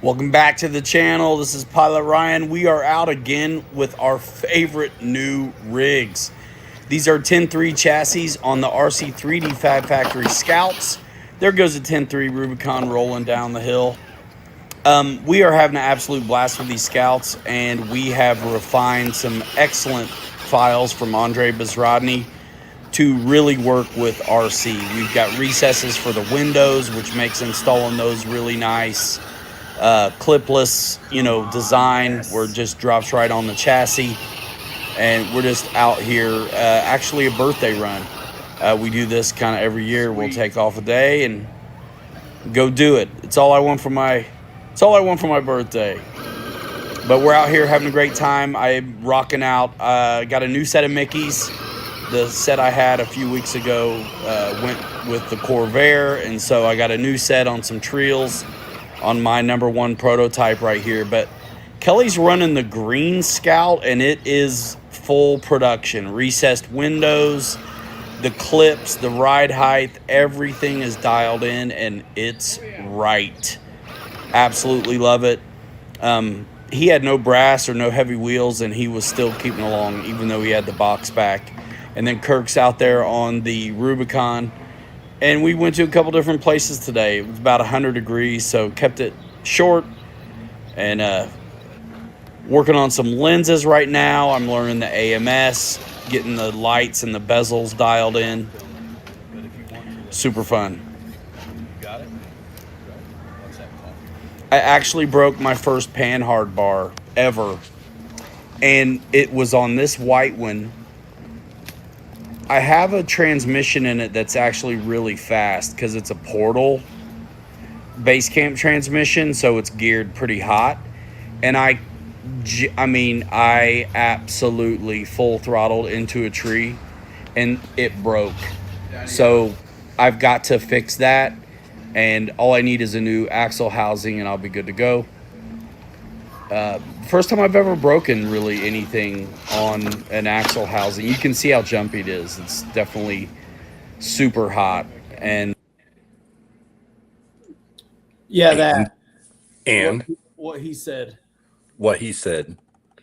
Welcome back to the channel. This is Pilot Ryan. We are out again with our favorite new rigs. These are 10.3 chassis on the RC3D Fab Factory Scouts. There goes a 10.3 Rubicon rolling down the hill. We are having an absolute blast with these Scouts, and we have refined some excellent files from Andre Bezrodny to really work with RC. We've got recesses for the windows, which makes installing those really nice. Clipless, design where it just drops right on the chassis. And we're just out here, actually a birthday run. We do this kind of every year. We'll take off a day and go do it. It's all I want for my birthday. But we're out here having a great time. I'm rocking out. Got a new set of Mickeys. The set I had a few weeks ago went with the Corvair, and so I got a new set on some Trials on my #1 prototype right here. But Kelly's running the green Scout, and it is full production. Recessed windows, the clips, the ride height, everything is dialed in, and it's right. Absolutely love it. He had no brass or no heavy wheels, and he was still keeping along, even though he had the box back. And then Kirk's out there on the Rubicon. And we went to a couple different places today. It was about 100 degrees, so kept it short. And working on some lenses right now. I'm learning the AMS, getting the lights and the bezels dialed in. Super fun. Got it? What's that called? I actually broke my first panhard bar ever. And it was on this white one. I have a transmission in it that's actually really fast because it's a Portal base camp transmission, so it's geared pretty hot. And I absolutely full throttled into a tree and it broke. So I've got to fix that, and all I need is a new axle housing and I'll be good to go. First time I've ever broken really anything on an axle housing. You can see how jumpy it is. It's definitely super hot. And yeah, that And what he said. what he said.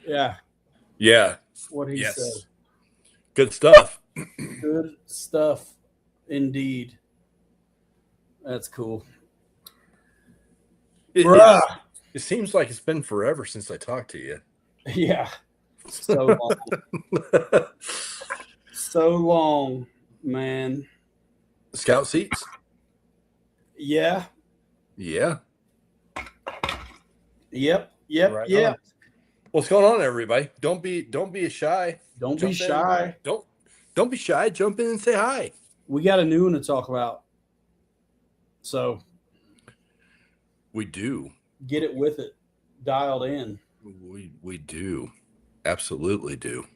Yeah, Yeah. what he Yes. said. Good stuff. Good stuff, indeed. That's cool. Bruh. It seems like it's been forever since I talked to you. Yeah, so long, so long, man. Scout seats? Yeah. Yeah. Yep. Right Yep. on. What's going on, everybody? Don't be shy. Don't be Jump in. shy. Don't be shy. Jump in and say hi. We got a new one to talk about. So We do. get it with it, dialed in. We do. Absolutely do.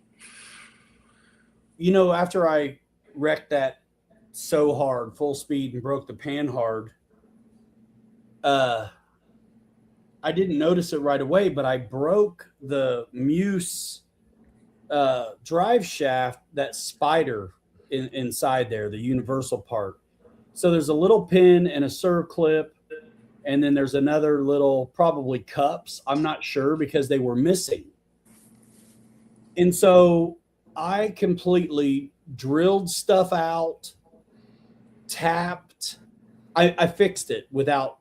After I wrecked that so hard, full speed, and broke the panhard, I didn't notice it right away, but I broke the Muse drive shaft, that spider inside there, the universal part. So there's a little pin and a circlip, and then there's another little, probably cups. I'm not sure because they were missing. And so I completely drilled stuff out, tapped. I fixed it without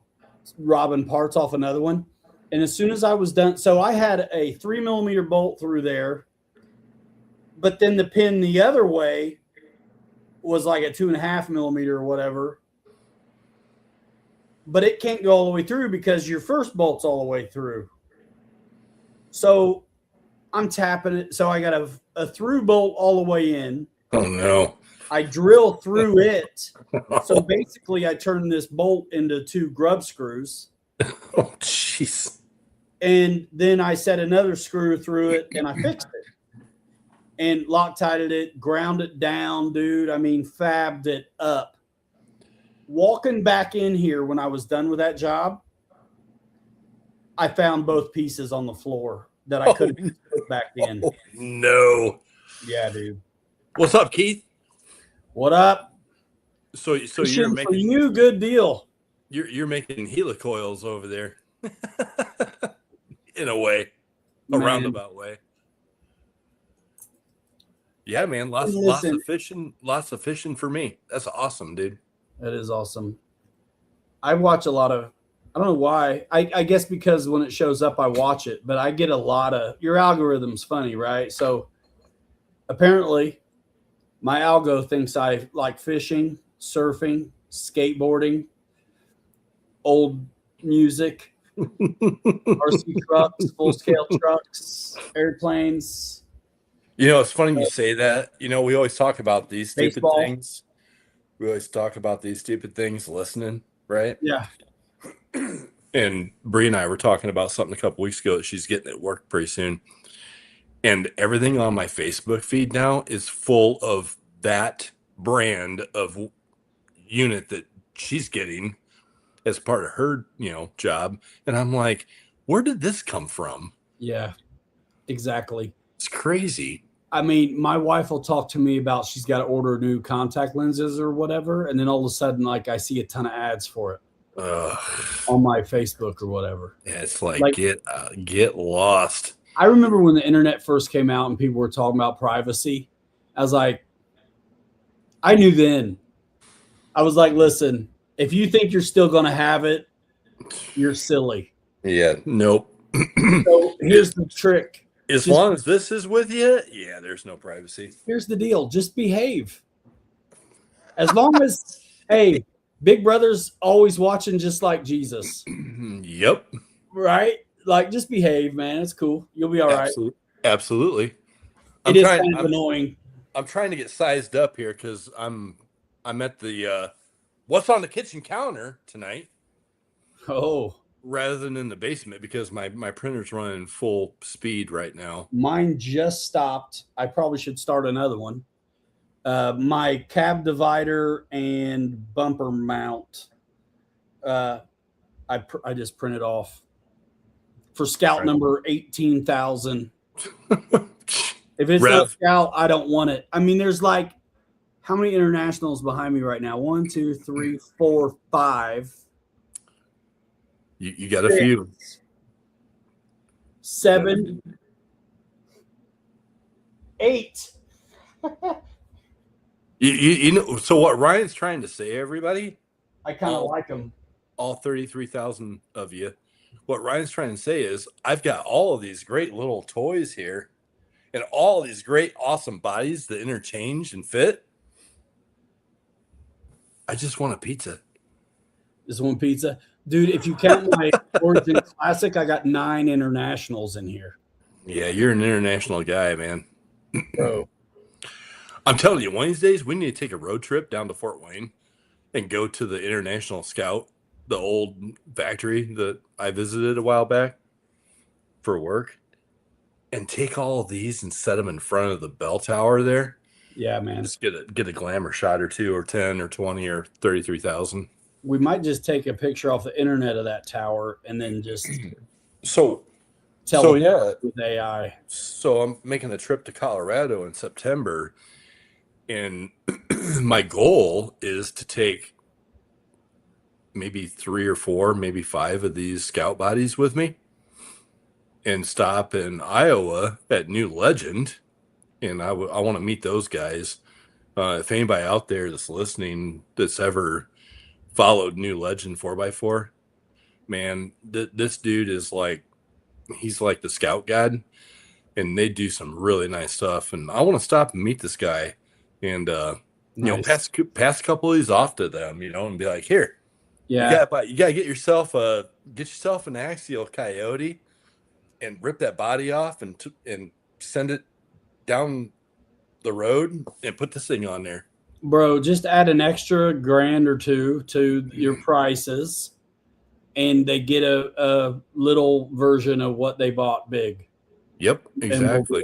robbing parts off another one. And as soon as I was done, so I had a 3mm bolt through there, but then the pin the other way was like a 2.5mm or whatever. But it can't go all the way through because your first bolt's all the way through. So I'm tapping it. So I got a through bolt all the way in. Oh no. I drill through it. So basically I turned this bolt into 2 grub screws. Oh jeez. And then I set another screw through it and I fixed it. And Loctited it, ground it down, dude. Fabbed it up. Walking back in here when I was done with that job, I found both pieces on the floor that I couldn't put back in. Oh, no. Yeah, dude. What's up, Keith? What up? So you're Shooting for making you, good deal. you're making helicoils over there. In a way, a Man. roundabout way. Yeah, man. Lots Listen. of fishing for me. That's awesome, dude. That is awesome. I watch a lot of, I don't know why. I guess because when it shows up, I watch it, but I get a lot of, your algorithm's funny, right? So apparently my algo thinks I like fishing, surfing, skateboarding, old music, RC trucks, full scale trucks, airplanes, You know, it's funny you say that. You know, we always talk about these stupid baseball. things. We always talk about these stupid things listening, right? Yeah. And Bree and I were talking about something a couple weeks ago that she's getting at work pretty soon. And everything on my Facebook feed now is full of that brand of unit that she's getting as part of her, job. And I'm like, where did this come from? Yeah, exactly. It's crazy. I mean, my wife will talk to me about she's got to order new contact lenses or whatever, and then all of a sudden, like I see a ton of ads for it on my Facebook or whatever. Yeah, it's like get lost. I remember when the internet first came out and people were talking about privacy. I was like, I knew then. I was like, listen, if you think you're still going to have it, you're silly. Yeah, nope. So here's the trick. As long as this is with you, yeah, there's no privacy. Here's the deal. Just behave. As long as, hey, Big Brother's always watching just like Jesus. Yep. Right? Like, just behave, man. It's cool. You'll be all right. Absolutely. It is kind of annoying. I'm trying to get sized up here because I'm at the what's on the kitchen counter tonight. Oh. Rather than in the basement because my printer's running full speed right now. Mine just stopped. I probably should start another one. My cab divider and bumper mount, I just printed off for Scout number 18,000. If it's not Scout, I don't want it. I mean, there's like, how many internationals behind me right now? 1, 2, 3, 4, 5. You got a few. 7, 8. You know, so what Ryan's trying to say, everybody, I kind of like them. All 33,000 of you. What Ryan's trying to say is I've got all of these great little toys here and all these great, awesome bodies that interchange and fit. I just want a pizza. Just one pizza. Dude, if you count my Origin Classic, I got 9 internationals in here. Yeah, you're an international guy, man. Bro. I'm telling you, one of these days, we need to take a road trip down to Fort Wayne and go to the International Scout, the old factory that I visited a while back for work, and take all of these and set them in front of the bell tower there. Yeah, man. Just get a glamour shot or 2 or 10 or 20 or 33,000. We might just take a picture off the internet of that tower and then just tell it with AI. So I'm making a trip to Colorado in September, and my goal is to take maybe 3 or 4, maybe 5 of these Scout bodies with me and stop in Iowa at New Legend. And I want to meet those guys. If anybody out there that's listening that's ever followed New Legend 4x4, man, this dude is like, he's like the Scout god, and they do some really nice stuff. And I want to stop and meet this guy and, nice. pass a couple of these off to them, and be like, here, you gotta get yourself an axial coyote and rip that body off and send it down the road and put this thing on there. Bro, just add an extra $1,000 or $2,000 to your prices, and they get a little version of what they bought big. Yep, exactly.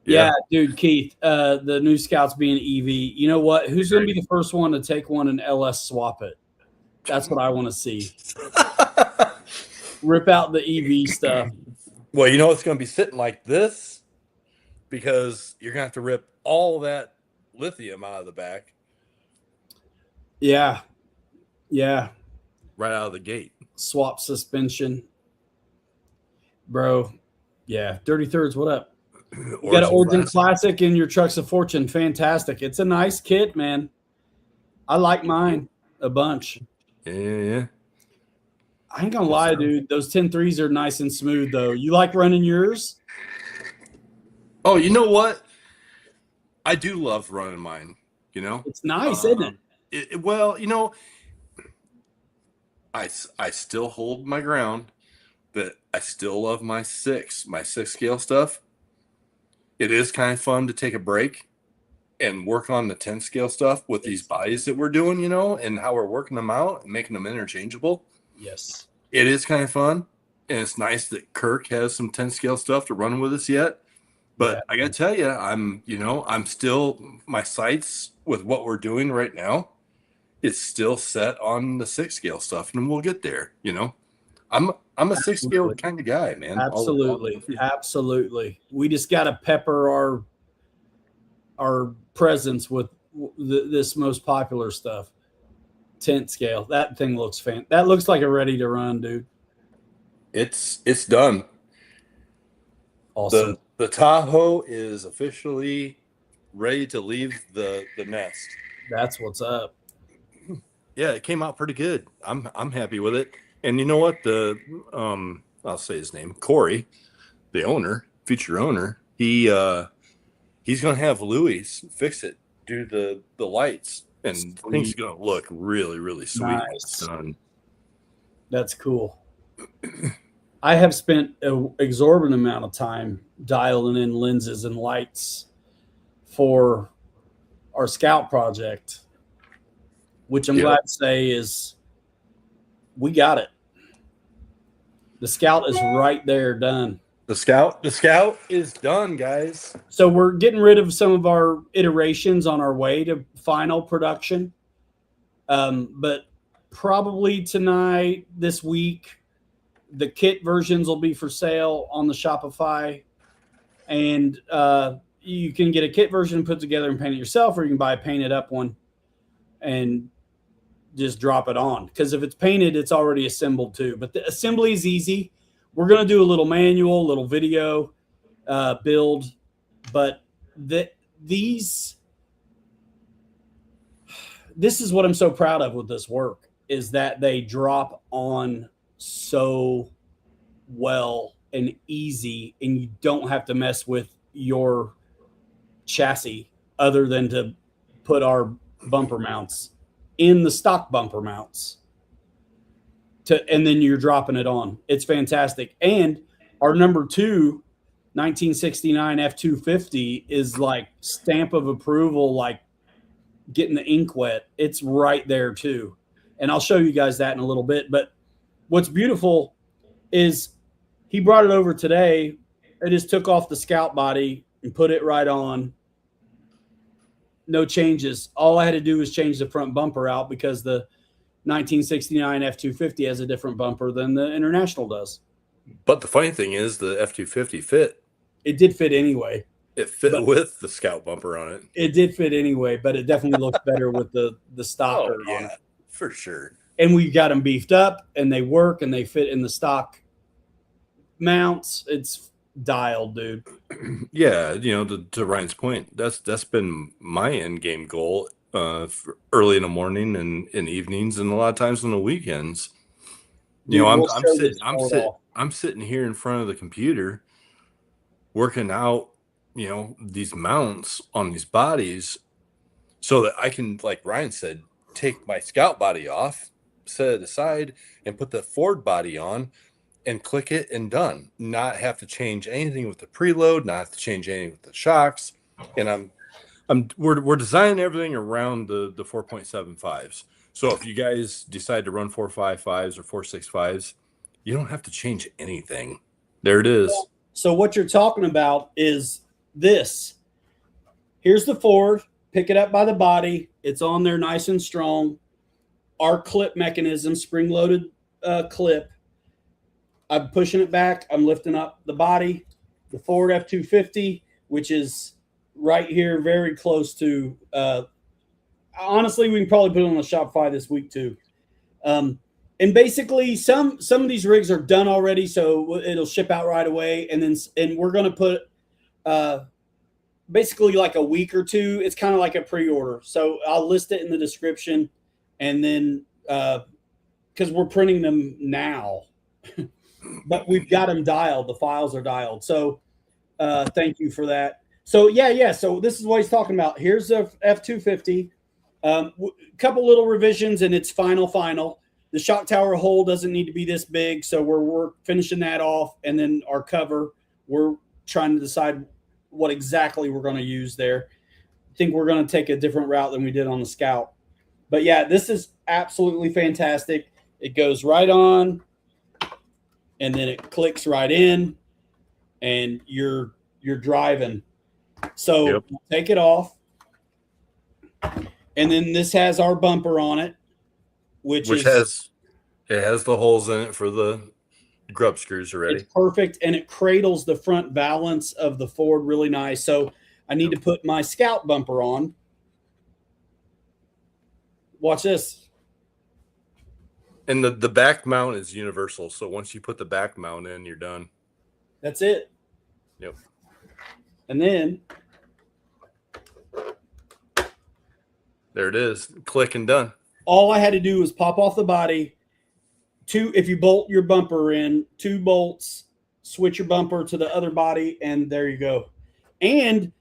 Yeah, dude, Keith, the new Scout's being EV. You know what? Who's going to be the first one to take one and LS swap it? That's what I want to see. Rip out the EV stuff. Well, it's going to be sitting like this because you're going to have to rip all that lithium out of the back. Yeah. Right out of the gate. Swap suspension. bro. Yeah, Dirty Thirds. What up? You got an Origin Origin Classic. Classic in your Trucks of Fortune. Fantastic. It's a nice kit, man. I like mine a bunch. Yeah. I ain't gonna lie, dude. Those 10.3s are nice and smooth, though. You like running yours? Oh, you know what? I do love running mine. You know, It's nice, isn't it? well, you know, I still hold my ground, but I still love my six scale stuff. It is kind of fun to take a break and work on the 10 scale stuff with these bodies that we're doing, you know, and how we're working them out and making them interchangeable. Yes. It is kind of fun. And it's nice that Kirk has some 10 scale stuff to run with us yet. But Yeah. I got to tell you, I'm still, my sights with what we're doing right now, it's still set on the 6 scale stuff, and we'll get there, you know. I'm a 6 scale Absolutely. kind of guy, man. Absolutely. Absolutely. We just got to pepper our presence with this most popular stuff. 10 scale. That thing looks that looks like a ready to run, dude. It's done. Awesome. The Tahoe is officially ready to leave the nest. That's what's up. Yeah, it came out pretty good. I'm happy with it. And you know what? I'll say his name, Corey, the owner, future owner. He's gonna have Louis fix it, do the lights, and things gonna look really, really sweet. Nice. That's cool. I have spent an exorbitant amount of time dialing in lenses and lights for our Scout project, which I'm glad to say is we got it. The Scout is right there, done. The Scout is done, guys. So we're getting rid of some of our iterations on our way to final production. But probably tonight, this week, the kit versions will be for sale on the Shopify. And you can get a kit version put together and paint it yourself, or you can buy a painted up one and just drop it on. Because if it's painted, it's already assembled too. But the assembly is easy. We're going to do a little manual, little video build. But this is what I'm so proud of with this work, is that they drop on so well and easy, and you don't have to mess with your chassis other than to put our bumper mounts in the stock bumper mounts and then you're dropping it on. It's fantastic. And our number 2 1969 F250 is like stamp of approval, like getting the ink wet. It's right there too. And I'll show you guys that in a little bit. But what's beautiful is he brought it over today. I just took off the Scout body and put it right on. No changes. All I had to do was change the front bumper out because the 1969 F250 has a different bumper than the International does. But the funny thing is the F250 fit. It did fit anyway. It fit with the Scout bumper on it. It did fit anyway, but it definitely looks better with the stocker on it. For sure. And we got them beefed up, and they work, and they fit in the stock mounts. It's dialed, dude. Yeah, to Ryan's point, that's been my end game goal early in the morning and in evenings, and a lot of times on the weekends. Dude, I'm sitting here in front of the computer working out, these mounts on these bodies so that I can, like Ryan said, take my Scout body off, set it aside, and put the Ford body on and click it and done. Not have to change anything with the preload, not have to change anything with the shocks. And we're designing everything around the 4.75s. So if you guys decide to run 4.55s or 4.65s, you don't have to change anything. There it is. So what you're talking about is this. Here's the Ford. Pick it up by the body. It's on there nice and strong. Our clip mechanism, spring-loaded clip. I'm pushing it back. I'm lifting up the body. The Ford F250, which is right here, very close to. Honestly, we can probably put it on the Shopify this week too. And basically, some of these rigs are done already, so it'll ship out right away. And we're going to put basically like a week or two. It's kind of like a pre-order, so I'll list it in the description, and then because we're printing them now, but we've got them dialed. The files are dialed. So thank you for that. So yeah. So this is what he's talking about. Here's the F250. Couple little revisions, and it's final. The shock tower hole doesn't need to be this big, so we're finishing that off, and then our cover, we're trying to decide what exactly we're going to use there. I think we're going to take a different route than we did on the Scout. But yeah, this is absolutely fantastic. It goes right on, and then it clicks right in, and you're driving. So take it off, and then this has our bumper on it, which has the holes in it for the grub screws already. It's perfect, and it cradles the front balance of the Ford really nice. So I need to put my Scout bumper on. Watch this. And the back mount is universal, so once you put the back mount in, you're done. That's it. Yep. And then there it is. Click and done. All I had to do was pop off the body. If you bolt your bumper in, 2 bolts, switch your bumper to the other body, and there you go. And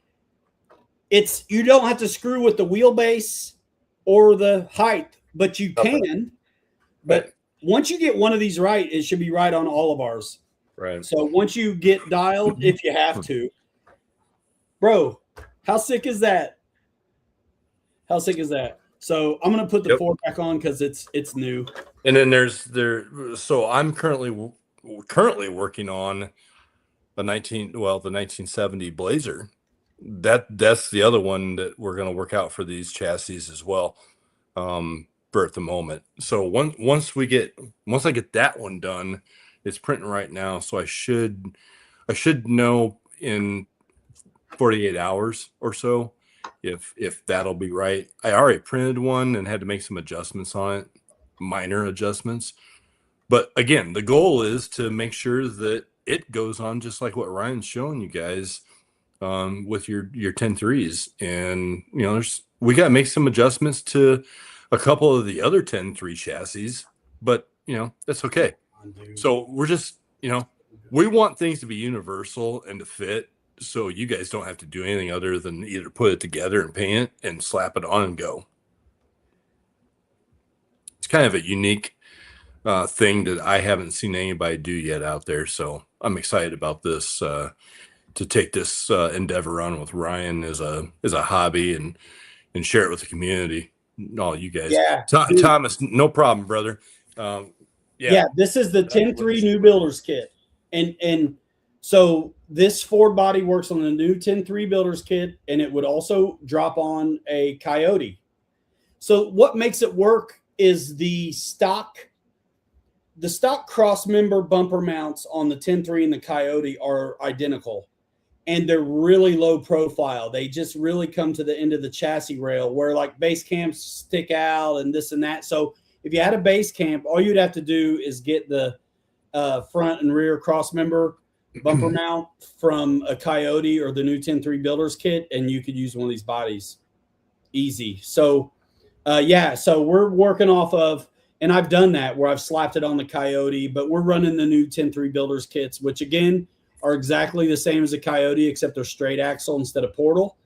you don't have to screw with the wheelbase or the height, but you can. But once you get one of these right, it should be right on all of ours. Right. So once you get dialed, if you have to, bro, how sick is that? How sick is that? So I'm going to put the Ford back on because it's new. And then so I'm currently working on the 1970 Blazer. That's the other one that we're going to work out for these chassis as well. For at the moment. So once I get that one done, it's printing right now. So I should know in 48 hours or so if that'll be right. I already printed one and had to make some adjustments on it, minor adjustments. But again, the goal is to make sure that it goes on just like what Ryan's showing you guys with your 10.3s. And we got to make some adjustments to a couple of the other 10.3 chassis, but that's okay. So we're just we want things to be universal and to fit, so you guys don't have to do anything other than either put it together and paint it and slap it on and go. It's kind of a unique thing that I haven't seen anybody do yet out there, so I'm excited about this to take this endeavor on with Ryan as a hobby and share it with the community. All you guys. Yeah. Thomas, no problem, brother. Yeah, this is the 10.3 new builder's kit. And so this Ford body works on the new 10.3 builder's kit, and it would also drop on a Coyote. So what makes it work is the stock cross member bumper mounts on the 10.3 and the Coyote are identical. And they're really low profile. They just really come to the end of the chassis rail where like base camps stick out and this and that. So if you had a base camp, all you'd have to do is get the front and rear cross member bumper mount from a Coyote or the new 10.3 builders kit, and you could use one of these bodies. Easy. So so we're working off of, and I've done that where I've slapped it on the Coyote, but we're running the new 10.3 builders kits, which again are exactly the same as a Coyote, except they're straight axle instead of portal.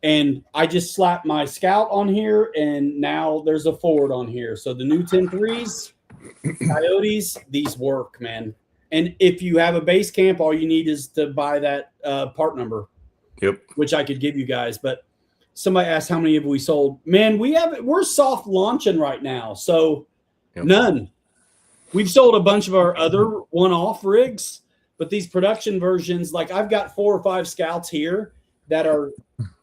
And I just slapped my Scout on here, and now there's a Ford on here. So the new 10.3s, Coyotes, these work, man. And if you have a base camp, all you need is to buy that part number. Yep. Which I could give you guys. But somebody asked how many have we sold. Man, we're soft launching right now. So none. We've sold a bunch of our other one-off rigs. But these production versions, like I've got 4 or 5 Scouts here that are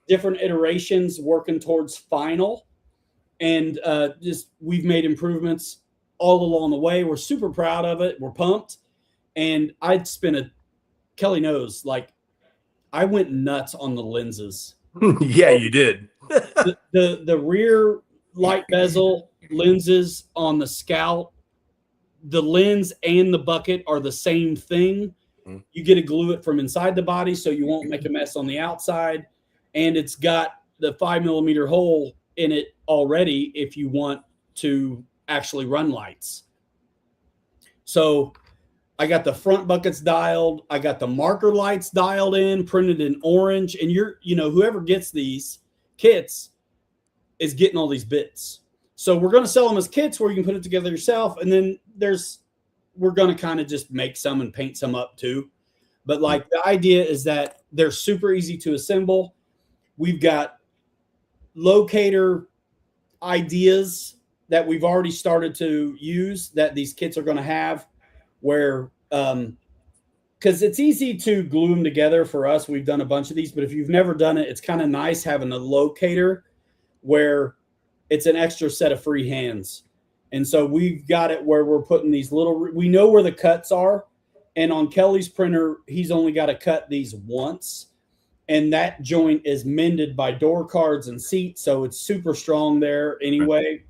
different iterations working towards final. And we've made improvements all along the way. We're super proud of it. We're pumped. And Kelly knows, like I went nuts on the lenses. Yeah, you did. the rear light bezel lenses on the Scout the lens and the bucket are the same thing. Mhm. You get to glue it from inside the body so you won't make a mess on the outside. And it's got the 5mm hole in it already if you want to actually run lights. So I got the front buckets dialed. I got the marker lights dialed in, printed in orange. And whoever gets these kits is getting all these bits. So we're going to sell them as kits where you can put it together yourself. And then we're going to kind of just make some and paint some up too. But like the idea is that they're super easy to assemble. We've got locator ideas that we've already started to use that these kits are going to have, where because it's easy to glue them together for us. We've done a bunch of these, but if you've never done it, it's kind of nice having a locator where it's an extra set of free hands. And so we've got it where we're putting these we know where the cuts are. And on Kelly's printer, he's only got to cut these once. And that joint is mended by door cards and seats. So it's super strong there anyway.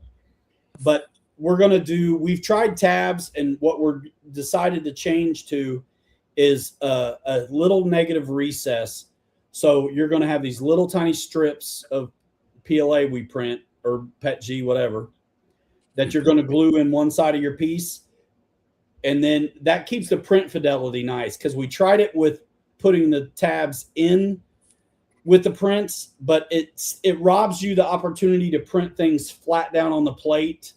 But we've tried tabs, and what we're decided to change to is a little negative recess. So you're going to have these little tiny strips of PLA we print, or PETG, whatever, that you're going to glue in one side of your piece. And then that keeps the print fidelity nice, because we tried it with putting the tabs in with the prints, but it robs you the opportunity to print things flat down on the plate,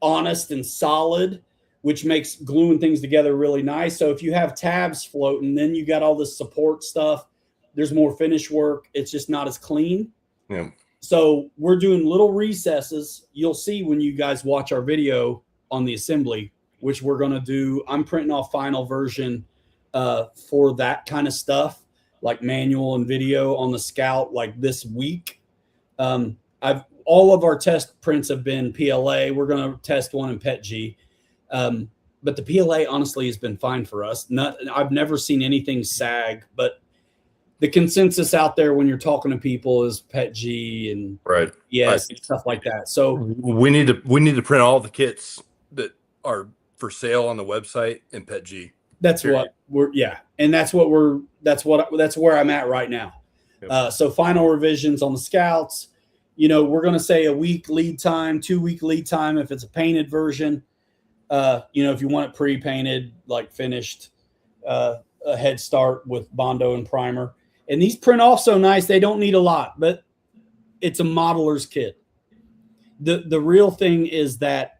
honest and solid, which makes gluing things together really nice. So if you have tabs floating, then you got all this support stuff. There's more finish work. It's just not as clean. Yeah. So we're doing little recesses. You'll see when you guys watch our video on the assembly, which we're going to do. I'm printing off final version for that kind of stuff, like manual and video on the Scout, like this week. All of our test prints have been PLA. We're going to test one in PETG. But the PLA honestly has been fine for us. I've never seen anything sag, but the consensus out there when you're talking to people is PETG and right, and stuff like that. So we need to print all the kits that are for sale on the website in PETG. That's what that's where I'm at right now. Yep. So final revisions on the Scouts, we're going to say a week lead time, 2-week lead time if it's a painted version. If you want it pre-painted, like finished, a head start with Bondo and primer. And these print off so nice, they don't need a lot, but it's a modeler's kit. The real thing is that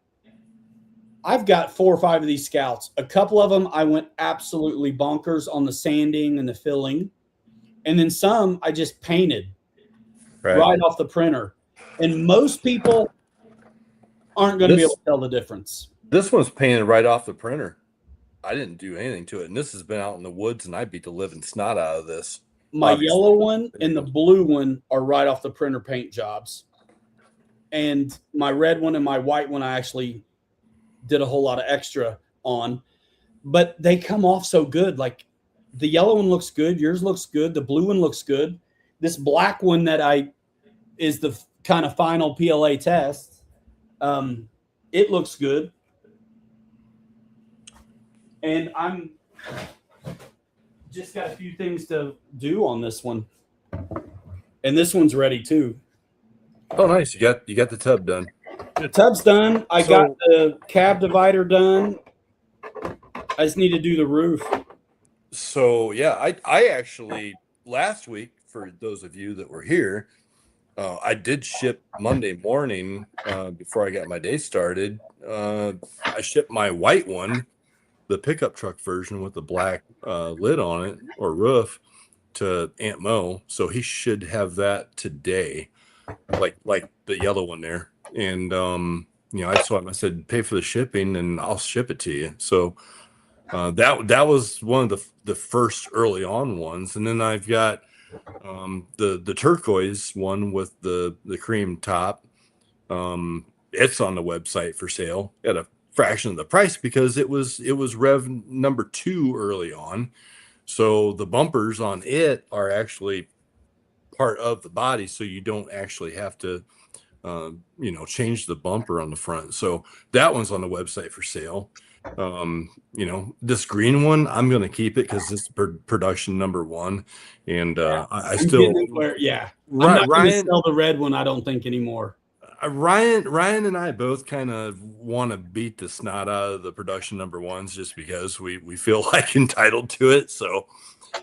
I've got 4 or 5 of these Scouts. A couple of them I went absolutely bonkers on the sanding and the filling. And then some I just painted right off the printer. And most people aren't going to be able to tell the difference. This one's painted right off the printer. I didn't do anything to it. And this has been out in the woods, and I beat the living snot out of this. My yellow one and the blue one are right off the printer paint jobs. And my red one and my white one I actually did a whole lot of extra on. But they come off so good. Like the yellow one looks good. Yours looks good. The blue one looks good. This black one that is the kind of final PLA test. It looks good. And I'm just got a few things to do on this one. And this one's ready too. Oh, nice. You got the tub done. The tub's done. I got the cab divider done. I just need to do the roof. So yeah, I actually last week, for those of you that were here, I did ship Monday morning before I got my day started. I shipped my white one, the pickup truck version with the black lid on it or roof, to Aunt Mo. So he should have that today, like the yellow one there. And I saw him. I said, "Pay for the shipping, and I'll ship it to you." So that was one of the first early on ones. And then I've got the turquoise one with the cream top. It's on the website for sale at a fraction of the price because it was rev number 2 early on. So the bumpers on it are actually part of the body, so you don't actually have to change the bumper on the front. So that one's on the website for sale. This green one, I'm going to keep it because it's production number one. And I I'm still, getting it where, I'm not going to sell the red one, I don't think, anymore. Ryan and I both kind of want to beat the snot out of the production number ones just because we feel like entitled to it. So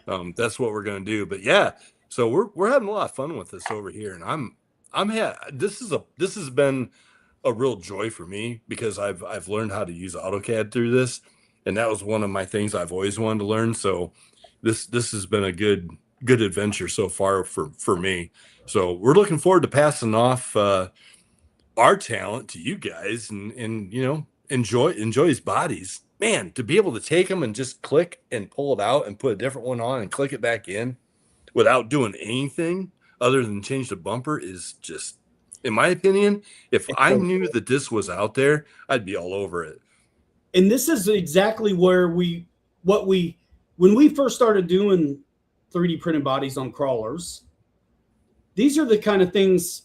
that's what we're going to do. But yeah, so we're having a lot of fun with this over here, and this has been a real joy for me because I've learned how to use AutoCAD through this, and that was one of my things I've always wanted to learn. So this has been a good adventure so far for me. So we're looking forward to passing off our talent to you guys and enjoy these bodies. Man, to be able to take them and just click and pull it out and put a different one on and click it back in without doing anything other than change the bumper is just, in my opinion, if I knew that this was out there, I'd be all over it. And this is exactly where when we first started doing 3D printed bodies on crawlers, these are the kind of things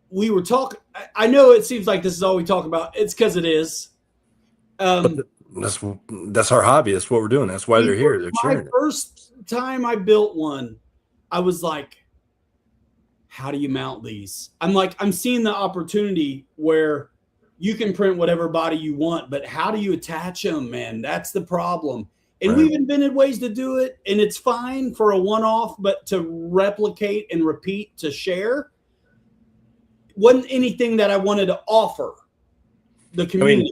we were talking. I know it seems like this is all we talk about. It's because it is. That's our hobby. That's what we're doing. That's why they're here. They're sharing it. First time I built one, I was like, how do you mount these? I'm seeing the opportunity where you can print whatever body you want, but how do you attach them, man? That's the problem. And we've invented ways to do it, and it's fine for a one-off, but to replicate and repeat to share wasn't anything that I wanted to offer the community.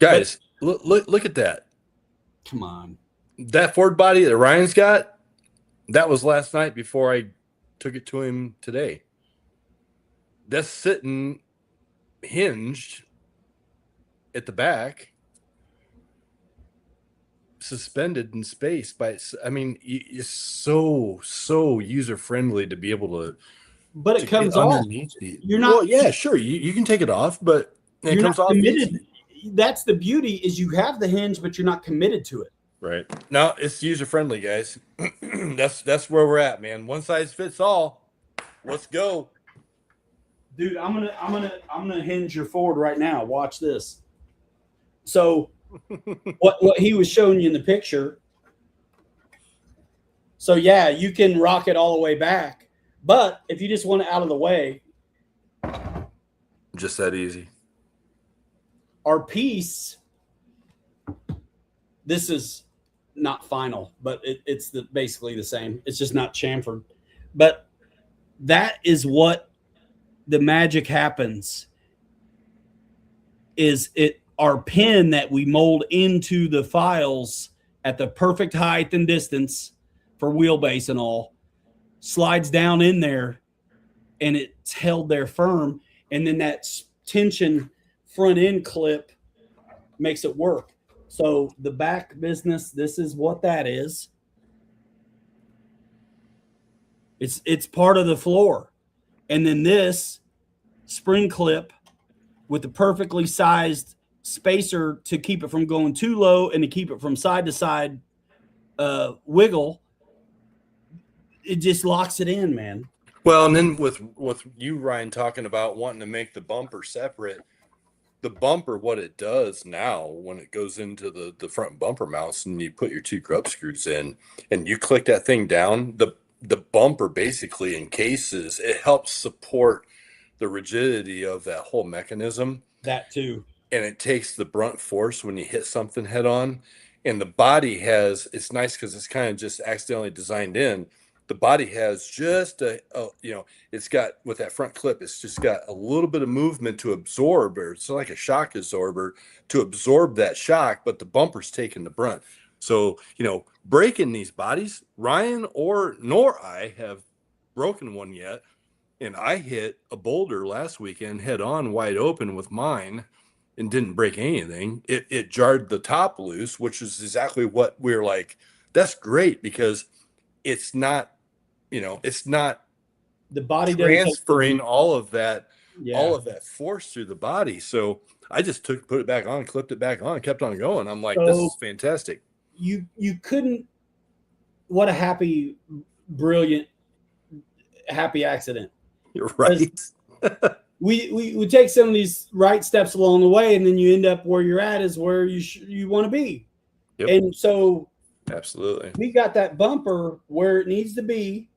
Guys, look at that. Come on. That Ford body that Ryan's got, that was last night before I took it to him today. That's sitting hinged at the back, suspended in space it's so user friendly to be able to. But it comes off. You're not. Well, yeah, sure. You can take it off, but it comes off. That's the beauty is you have the hinge, but you're not committed to it. Right. No, it's user friendly, guys. That's where we're at, man. One size fits all. Let's go. Dude, I'm gonna hinge your Ford right now. Watch this. So what he was showing you in the picture. So yeah, you can rock it all the way back. But if you just want it out of the way. Just that easy. Our piece, this is not final, but it's basically the same. It's just not chamfered. But that is what the magic happens. Is it our pin that we mold into the files at the perfect height and distance for wheelbase and all, slides down in there, and it's held there firm. And then that tension front end clip makes it work. So the back business, this is what that is. It's part of the floor. And then this spring clip with the perfectly sized spacer to keep it from going too low and to keep it from side to side wiggle, it just locks it in, man. Well, and then with you, Ryan, talking about wanting to make the bumper separate, the bumper, what it does now when it goes into the front bumper mounts and you put your two grub screws in and you click that thing down, the bumper basically encases, it helps support the rigidity of that whole mechanism. That too. And it takes the brunt force when you hit something head on. And the body has, it's nice because it's kind of just accidentally designed in. The body has just it's got, with that front clip, it's just got a little bit of movement to absorb, or it's like a shock absorber to absorb that shock, but the bumper's taking the brunt. So, breaking these bodies, Ryan nor I have broken one yet. And I hit a boulder last weekend head on wide open with mine and didn't break anything. It jarred the top loose, which is exactly what we're like. That's great because it's not, it's not the body transferring all of that force through the body. So I just put it back on, clipped it back on, kept on going. I'm like, this is fantastic. You couldn't. What a happy, brilliant, happy accident. You're right. we take some of these right steps along the way, and then you end up where you're at is where you want to be. Yep. And so Absolutely. we got that bumper where it needs to be,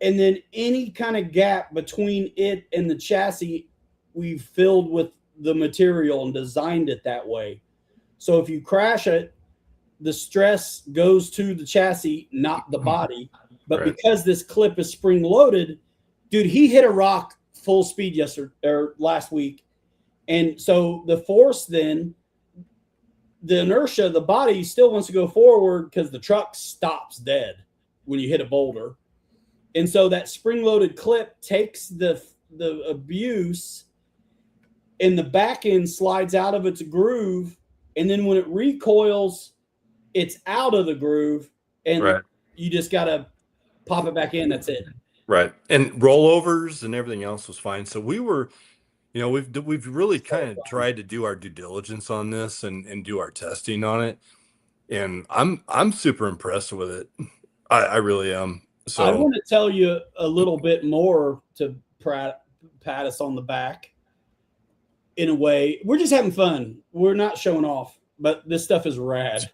and then any kind of gap between it and the chassis, we've filled with the material and designed it that way. So if you crash it, the stress goes to the chassis, not the body. But Right. because this clip is spring loaded, dude, he hit a rock full speed last week. And so the force then, the inertia, the body still wants to go forward because the truck stops dead when you hit a boulder. And so that spring-loaded clip takes the abuse, and the back end slides out of its groove. And then when it recoils, it's out of the groove, and Right. you just got to pop it back in. That's it. Right. And rollovers and everything else was fine. So we were, we've really kind of tried to do our due diligence on this and do our testing on it. And I'm super impressed with it. I really am. So I want to tell you a little bit more to pat us on the back. In a way, we're just having fun. We're not showing off, but this stuff is rad.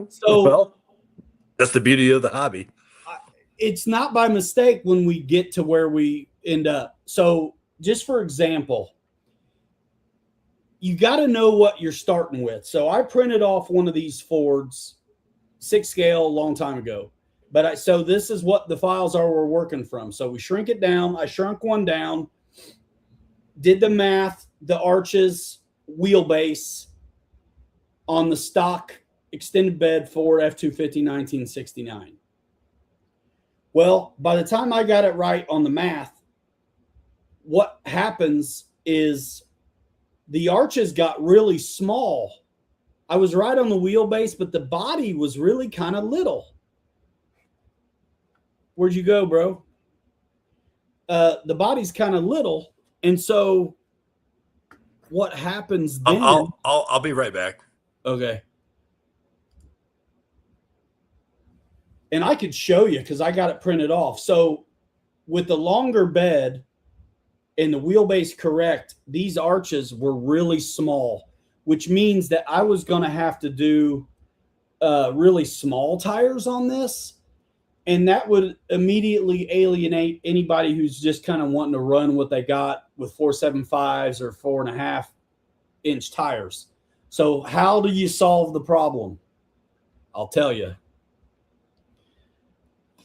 So, well, that's the beauty of the hobby. It's not by mistake when we get to where we end up. So, just for example, you got to know what you're starting with. So, I printed off one of these Fords, 6 scale, a long time ago. But so this is what the files are we're working from. So we shrink it down. I shrunk one down, did the math, the arches, wheelbase on the stock extended bed Ford F-250 1969. Well, by the time I got it right on the math, what happens is the arches got really small. I was right on the wheelbase, but the body was really kind of little. Where'd you go, bro? The body's kind of little, and so what happens then? I'll be right back. Okay. And I could show you because I got it printed off. So with the longer bed and the wheelbase correct, these arches were really small, which means that I was going to have to do really small tires on this. And that would immediately alienate anybody who's just kind of wanting to run what they got with 4.75s or 4.5 inch tires. So how do you solve the problem? I'll tell you.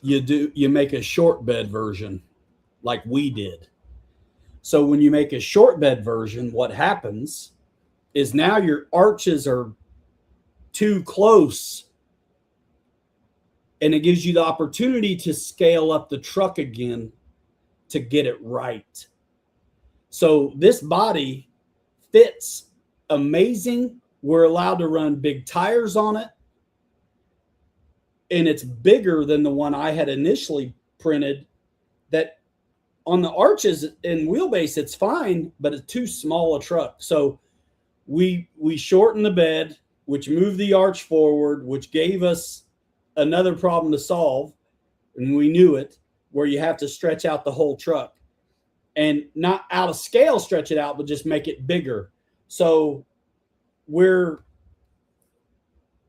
You make a short bed version like we did. So when you make a short bed version, what happens is now your arches are too close, and it gives you the opportunity to scale up the truck again to get it right. So this body fits amazing. We're allowed to run big tires on it. And it's bigger than the one I had initially printed. That on the arches and wheelbase, it's fine, but it's too small a truck. So we shortened the bed, which moved the arch forward, which gave us another problem to solve, and we knew it, where you have to stretch out the whole truck, and not out of scale stretch it out, but just make it bigger. So we're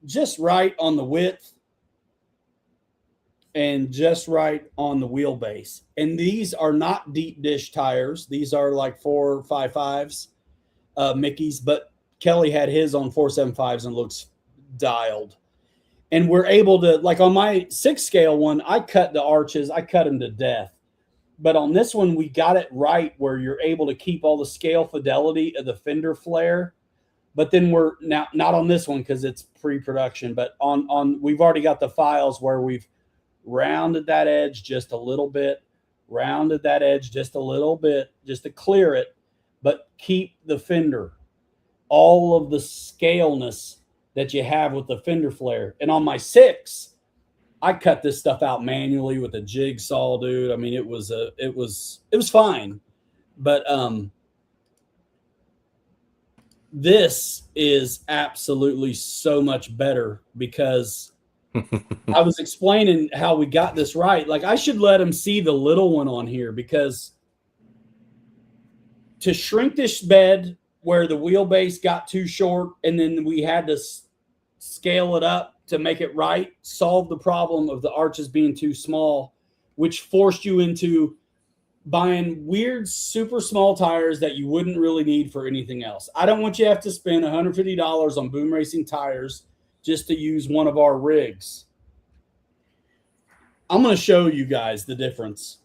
just right on the width and just right on the wheelbase. And these are not deep dish tires. These are like 4.55s, Mickey's, but Kelly had his on 4.75s and looks dialed. And we're able to, like on my 6 scale one, I cut the arches, I cut them to death. But on this one, we got it right where you're able to keep all the scale fidelity of the fender flare. But then we're now not on this one because it's pre-production, but on we've already got the files where we've rounded that edge just a little bit, rounded that edge just a little bit, just to clear it, but keep the fender, all of the scaleness that you have with the fender flare. And on my 6, I cut this stuff out manually with a jigsaw, dude. I mean, it was fine. But this is absolutely so much better because I was explaining how we got this right. Like, I should let them see the little one on here because to shrink this bed where the wheelbase got too short, and then we had to scale it up to make it right, solve the problem of the arches being too small, which forced you into buying weird, super small tires that you wouldn't really need for anything else. I don't want you to have to spend $150 on Boom Racing tires just to use one of our rigs. I'm going to show you guys the difference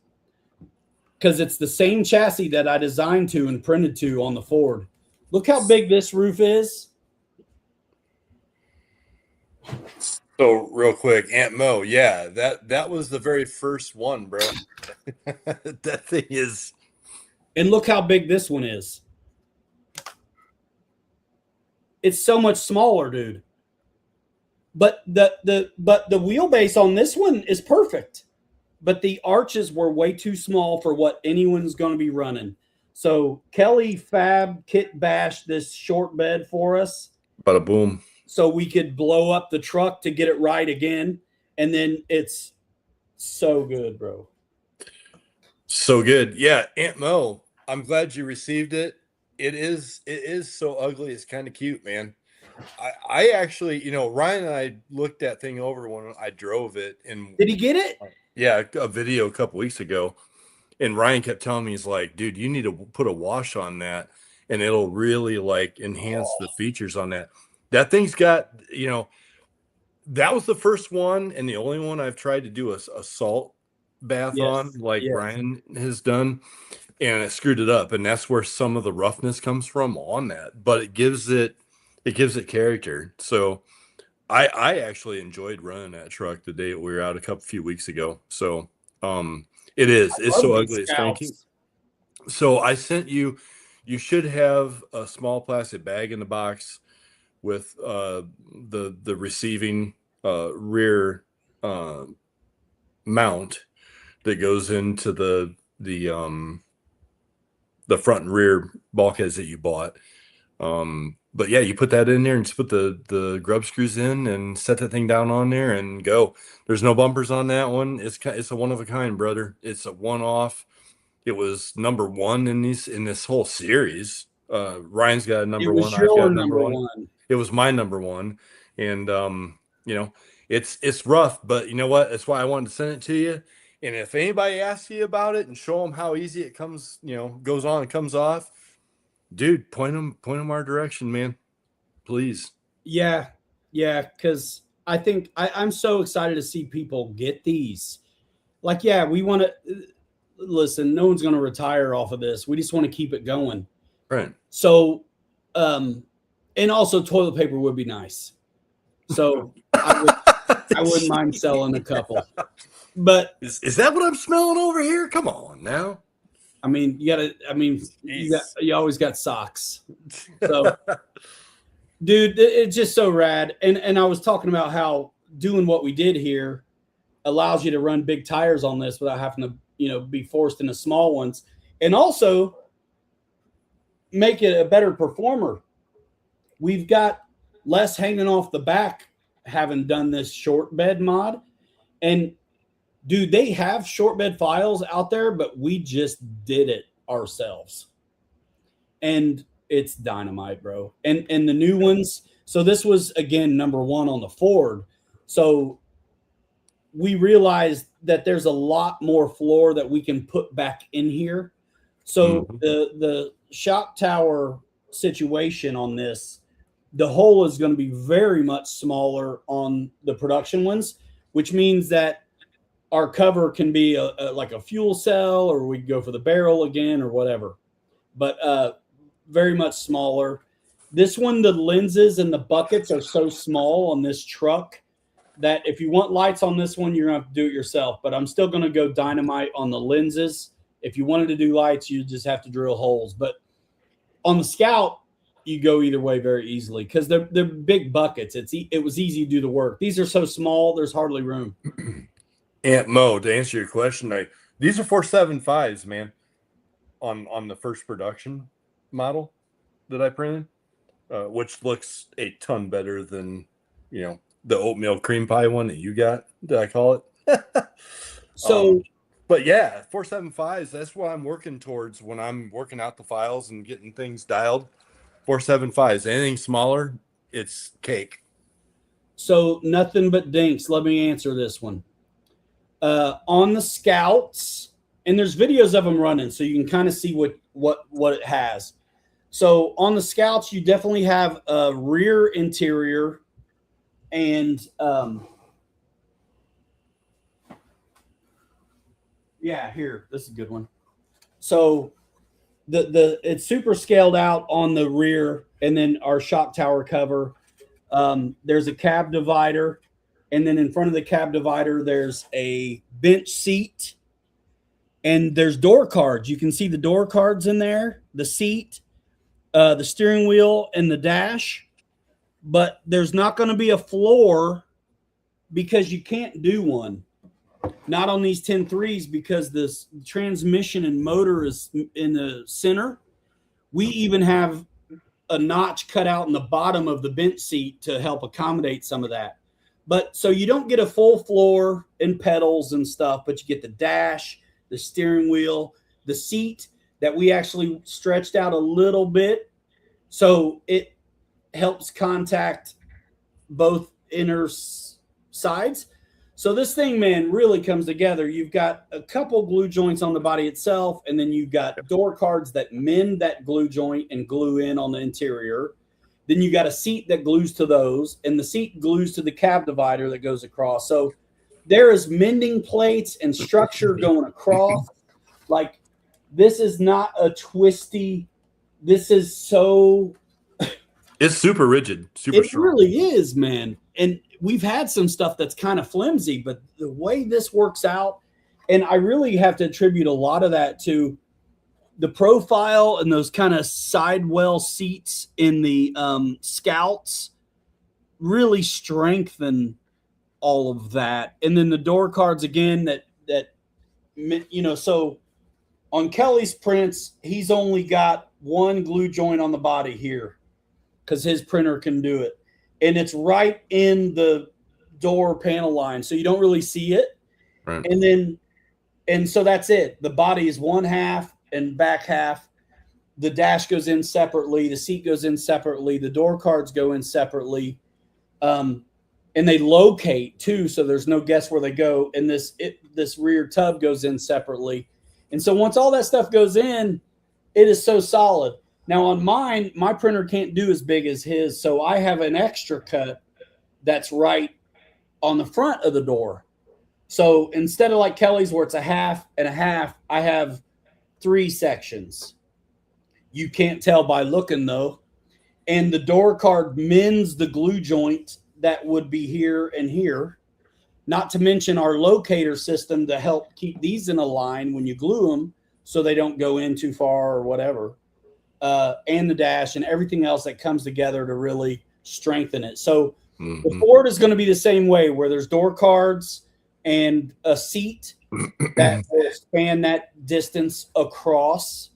because it's the same chassis that I designed to and printed to on the Ford. Look how big this roof is. So real quick, Aunt Mo, yeah, that was the very first one, bro. That thing is. And look how big this one is. It's so much smaller, dude. But the wheelbase on this one is perfect. But the arches were way too small for what anyone's going to be running. So Kelly Fab kit bashed this short bed for us. Bada boom. So we could blow up the truck to get it right again. And then it's so good, bro. So good. Yeah, Aunt Mo, I'm glad you received it. It is so ugly. It's kind of cute, man. I actually, Ryan and I looked that thing over when I drove it. And did he get it? Yeah, a video a couple weeks ago. And Ryan kept telling me, he's like, dude, you need to put a wash on that and it'll really like enhance the features on that. That thing's got, that was the first one and the only one I've tried to do a salt bath on, like Ryan has done, and it screwed it up. And that's where some of the roughness comes from on that. But it gives it character. So I actually enjoyed running that truck the day we were out a few weeks ago. So it's so ugly, it's kind of cute. So I sent you should have a small plastic bag in the box with the receiving rear mount that goes into the front and rear bulkheads that you bought. But yeah, you put that in there and just put the grub screws in and set that thing down on there and go. There's no bumpers on that one. It's a one of a kind, brother. It's a one-off. It was number one in this whole series. Ryan's got a number one. I've got number one. It was my number one. And it's rough, but you know what? That's why I wanted to send it to you. And if anybody asks you about it and show them how easy it comes, goes on and comes off, dude, point them our direction, man. Please. Yeah, because I think I'm so excited to see people get these. Like, yeah, we want to listen. No one's going to retire off of this. We just want to keep it going. Right. So, and also toilet paper would be nice. So I wouldn't mind selling a couple. But is that what I'm smelling over here? Come on now. I mean, you always got socks. So, dude, it's just so rad. And I was talking about how doing what we did here allows you to run big tires on this without having to, be forced into small ones, and also make it a better performer. We've got less hanging off the back having done this short bed mod. And dude, they have short bed files out there, but we just did it ourselves. And it's dynamite, bro. And the new ones. So this was, again, number one on the Ford. So we realized that there's a lot more floor that we can put back in here. So the shock tower situation on this, the hole is going to be very much smaller on the production ones, which means that our cover can be like a fuel cell, or we go for the barrel again or whatever, but very much smaller. This one, the lenses and the buckets are so small on this truck that if you want lights on this one, you're going to have to do it yourself. But I'm still going to go dynamite on the lenses. If you wanted to do lights, you just have to drill holes. But on the Scout, you go either way very easily because they're big buckets. It was easy to do the work. These are so small, there's hardly room. Aunt Mo, to answer your question, these are 475s, man, on the first production model that I printed, which looks a ton better than, the oatmeal cream pie one that you got, did I call it? So But yeah, 475s, that's what I'm working towards when I'm working out the files and getting things dialed. 475s. Anything smaller, it's cake. So nothing but dinks. Let me answer this one. On the Scouts, and there's videos of them running, so you can kind of see what it has. So on the Scouts, you definitely have a rear interior, and yeah, here, this is a good one. So the it's super scaled out on the rear, and then our shock tower cover. There's a cab divider, and then in front of the cab divider, there's a bench seat, and there's door cards. You can see the door cards in there, the seat, the steering wheel, and the dash. But there's not going to be a floor because you can't do one. Not on these 10.3s because this transmission and motor is in the center. We even have a notch cut out in the bottom of the bench seat to help accommodate some of that. But so you don't get a full floor and pedals and stuff, but you get the dash, the steering wheel, the seat that we actually stretched out a little bit. So it helps contact both inner sides. So this thing, man, really comes together. You've got a couple glue joints on the body itself, and then you've got door cards that mend that glue joint and glue in on the interior. Then you got a seat that glues to those, and the seat glues to the cab divider that goes across. So there is mending plates and structure going across. Like, this is not a twisty. This is so. It's super rigid, super strong. It really is, man. And we've had some stuff that's kind of flimsy, but the way this works out, and I really have to attribute a lot of that to the profile and those kind of sidewell seats in the Scouts really strengthen all of that. And then the door cards again that so on Kelly's prints, he's only got one glue joint on the body here because his printer can do it. And it's right in the door panel line, so you don't really see it. Right. And so that's it. The body is one half and back half. The dash goes in separately. The seat goes in separately. The door cards go in separately. And they locate too, so there's no guess where they go. And this rear tub goes in separately. And so once all that stuff goes in, it is so solid. Now on mine, my printer can't do as big as his, so I have an extra cut that's right on the front of the door. So instead of like Kelly's where it's a half and a half, I have 3 sections. You can't tell by looking though. And the door card mends the glue joint that would be here and here. Not to mention our locator system to help keep these in a line when you glue them so they don't go in too far or whatever. And the dash and everything else that comes together to really strengthen it. So the Ford is going to be the same way, where there's door cards and a seat that will span that distance across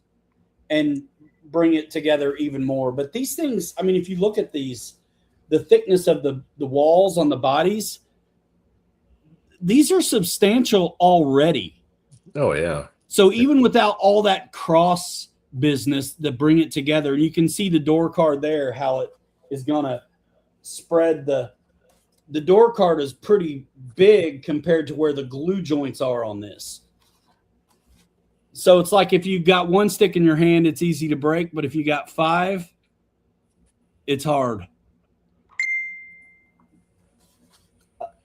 and bring it together even more. But these things, I mean, if you look at these, the thickness of the walls on the bodies, these are substantial already. Oh, yeah. So even without all that cross business to bring it together, and you can see the door card there, how it is going to spread. The door card is pretty big compared to where the glue joints are on this. So it's like if you've got one stick in your hand, it's easy to break, but if you got 5, it's hard.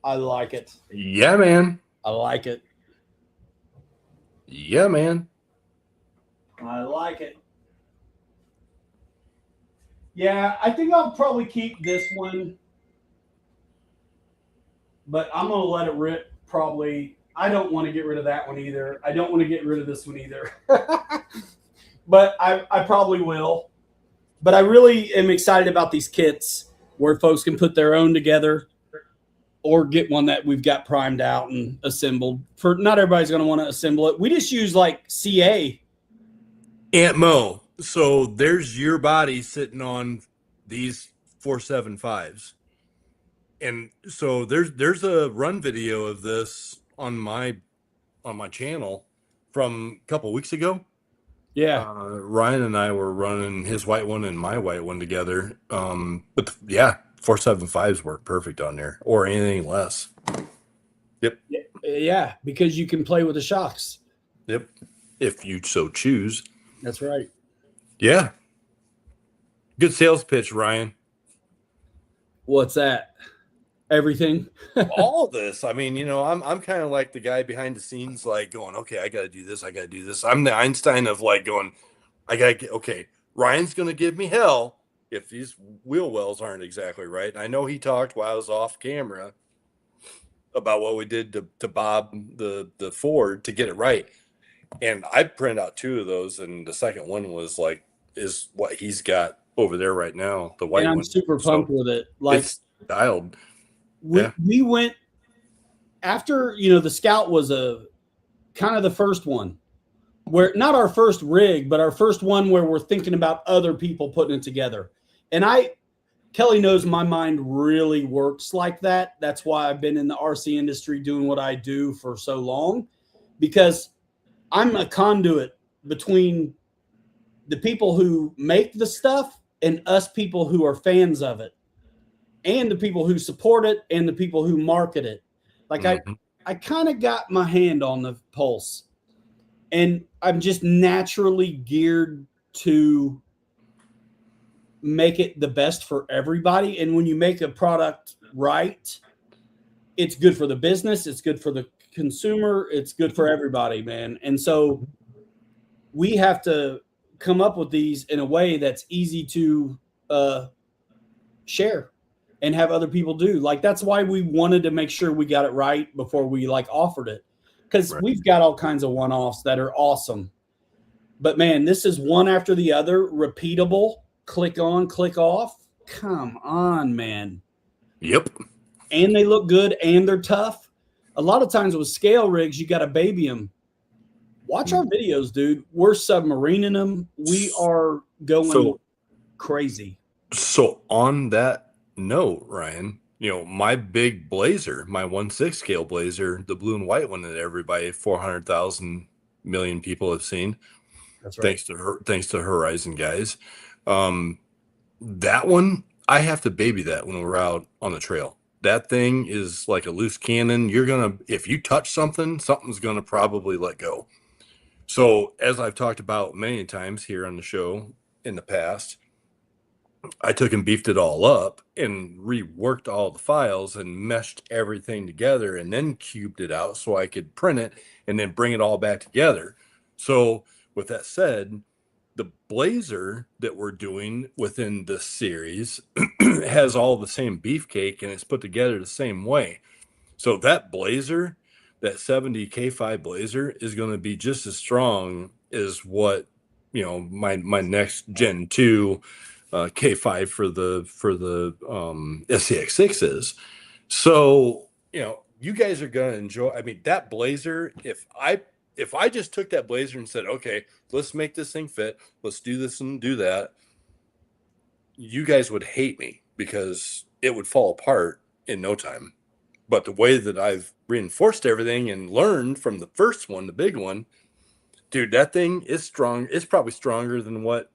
I like it. Yeah, man. I like it. Yeah, man. I like it. Yeah, I think I'll probably keep this one, but I'm going to let it rip probably. I don't want to get rid of that one either. I don't want to get rid of this one either. But I probably will. But I really am excited about these kits where folks can put their own together or get one that we've got primed out and assembled. For not everybody's going to want to assemble it. We just use like CA. Aunt Mo, so there's your body sitting on these 475s. And so there's a run video of this on my on my channel from a couple weeks ago. Yeah. Ryan and I were running his white one and my white one together. But yeah, 475s work perfect on there, or anything less. Yep. Yeah, because you can play with the shocks. Yep. If you so choose. That's right. Yeah. Good sales pitch, Ryan. What's that? Everything. All this. I mean, I'm kind of like the guy behind the scenes, like going, okay, I got to do this. I got to do this. I'm the Einstein of like going, I got to get, okay, Ryan's going to give me hell if these wheel wells aren't exactly right. And I know he talked while I was off camera about what we did to Bob, the Ford, to get it right. And I printed out 2 of those. And the second one is what he's got over there right now. The white And I'm one. super pumped with it. Like, it's dialed. We went after, the Scout was a kind of the first one where not our first rig, but our first one where we're thinking about other people putting it together. And Kelly knows my mind really works like that. That's why I've been in the RC industry doing what I do for so long, because I'm a conduit between the people who make the stuff and us people who are fans of it, and the people who support it and the people who market it. Like I kind of got my hand on the pulse, and I'm just naturally geared to make it the best for everybody. And when you make a product right, it's good for the business. It's good for the consumer. It's good for everybody, man. And so we have to come up with these in a way that's easy to share and have other people do. Like, that's why we wanted to make sure we got it right before we offered it, because we've got all kinds of one-offs that are awesome. But man, this is one after the other, repeatable, click on, click off. Come on, man. Yep. And they look good and they're tough. A lot of times with scale rigs, you got to baby them. Watch our videos, dude. We're submarining them. We are going crazy. So on that note, Ryan, my big blazer, my 1/6 scale blazer, the blue and white one that everybody 400,000 million people have seen. That's right. Thanks to Horizon guys. That one, I have to baby that when we're out on the trail. That thing is like a loose cannon. If you touch something's gonna probably let go. So as I've talked about many times here on the show in the past, I took and beefed it all up and reworked all the files and meshed everything together and then cubed it out so I could print it and then bring it all back together. So with that said, the blazer that we're doing within this series has all the same beefcake and it's put together the same way. So that blazer, that 70 K5 blazer, is going to be just as strong as what, my next Gen 2 K5 for the SCX6 is. So, you guys are going to enjoy. I mean, that blazer, if I just took that blazer and said, okay, let's make this thing fit, let's do this and do that, you guys would hate me because it would fall apart in no time. But the way that I've reinforced everything and learned from the first one, the big one, dude, that thing is strong. It's probably stronger than what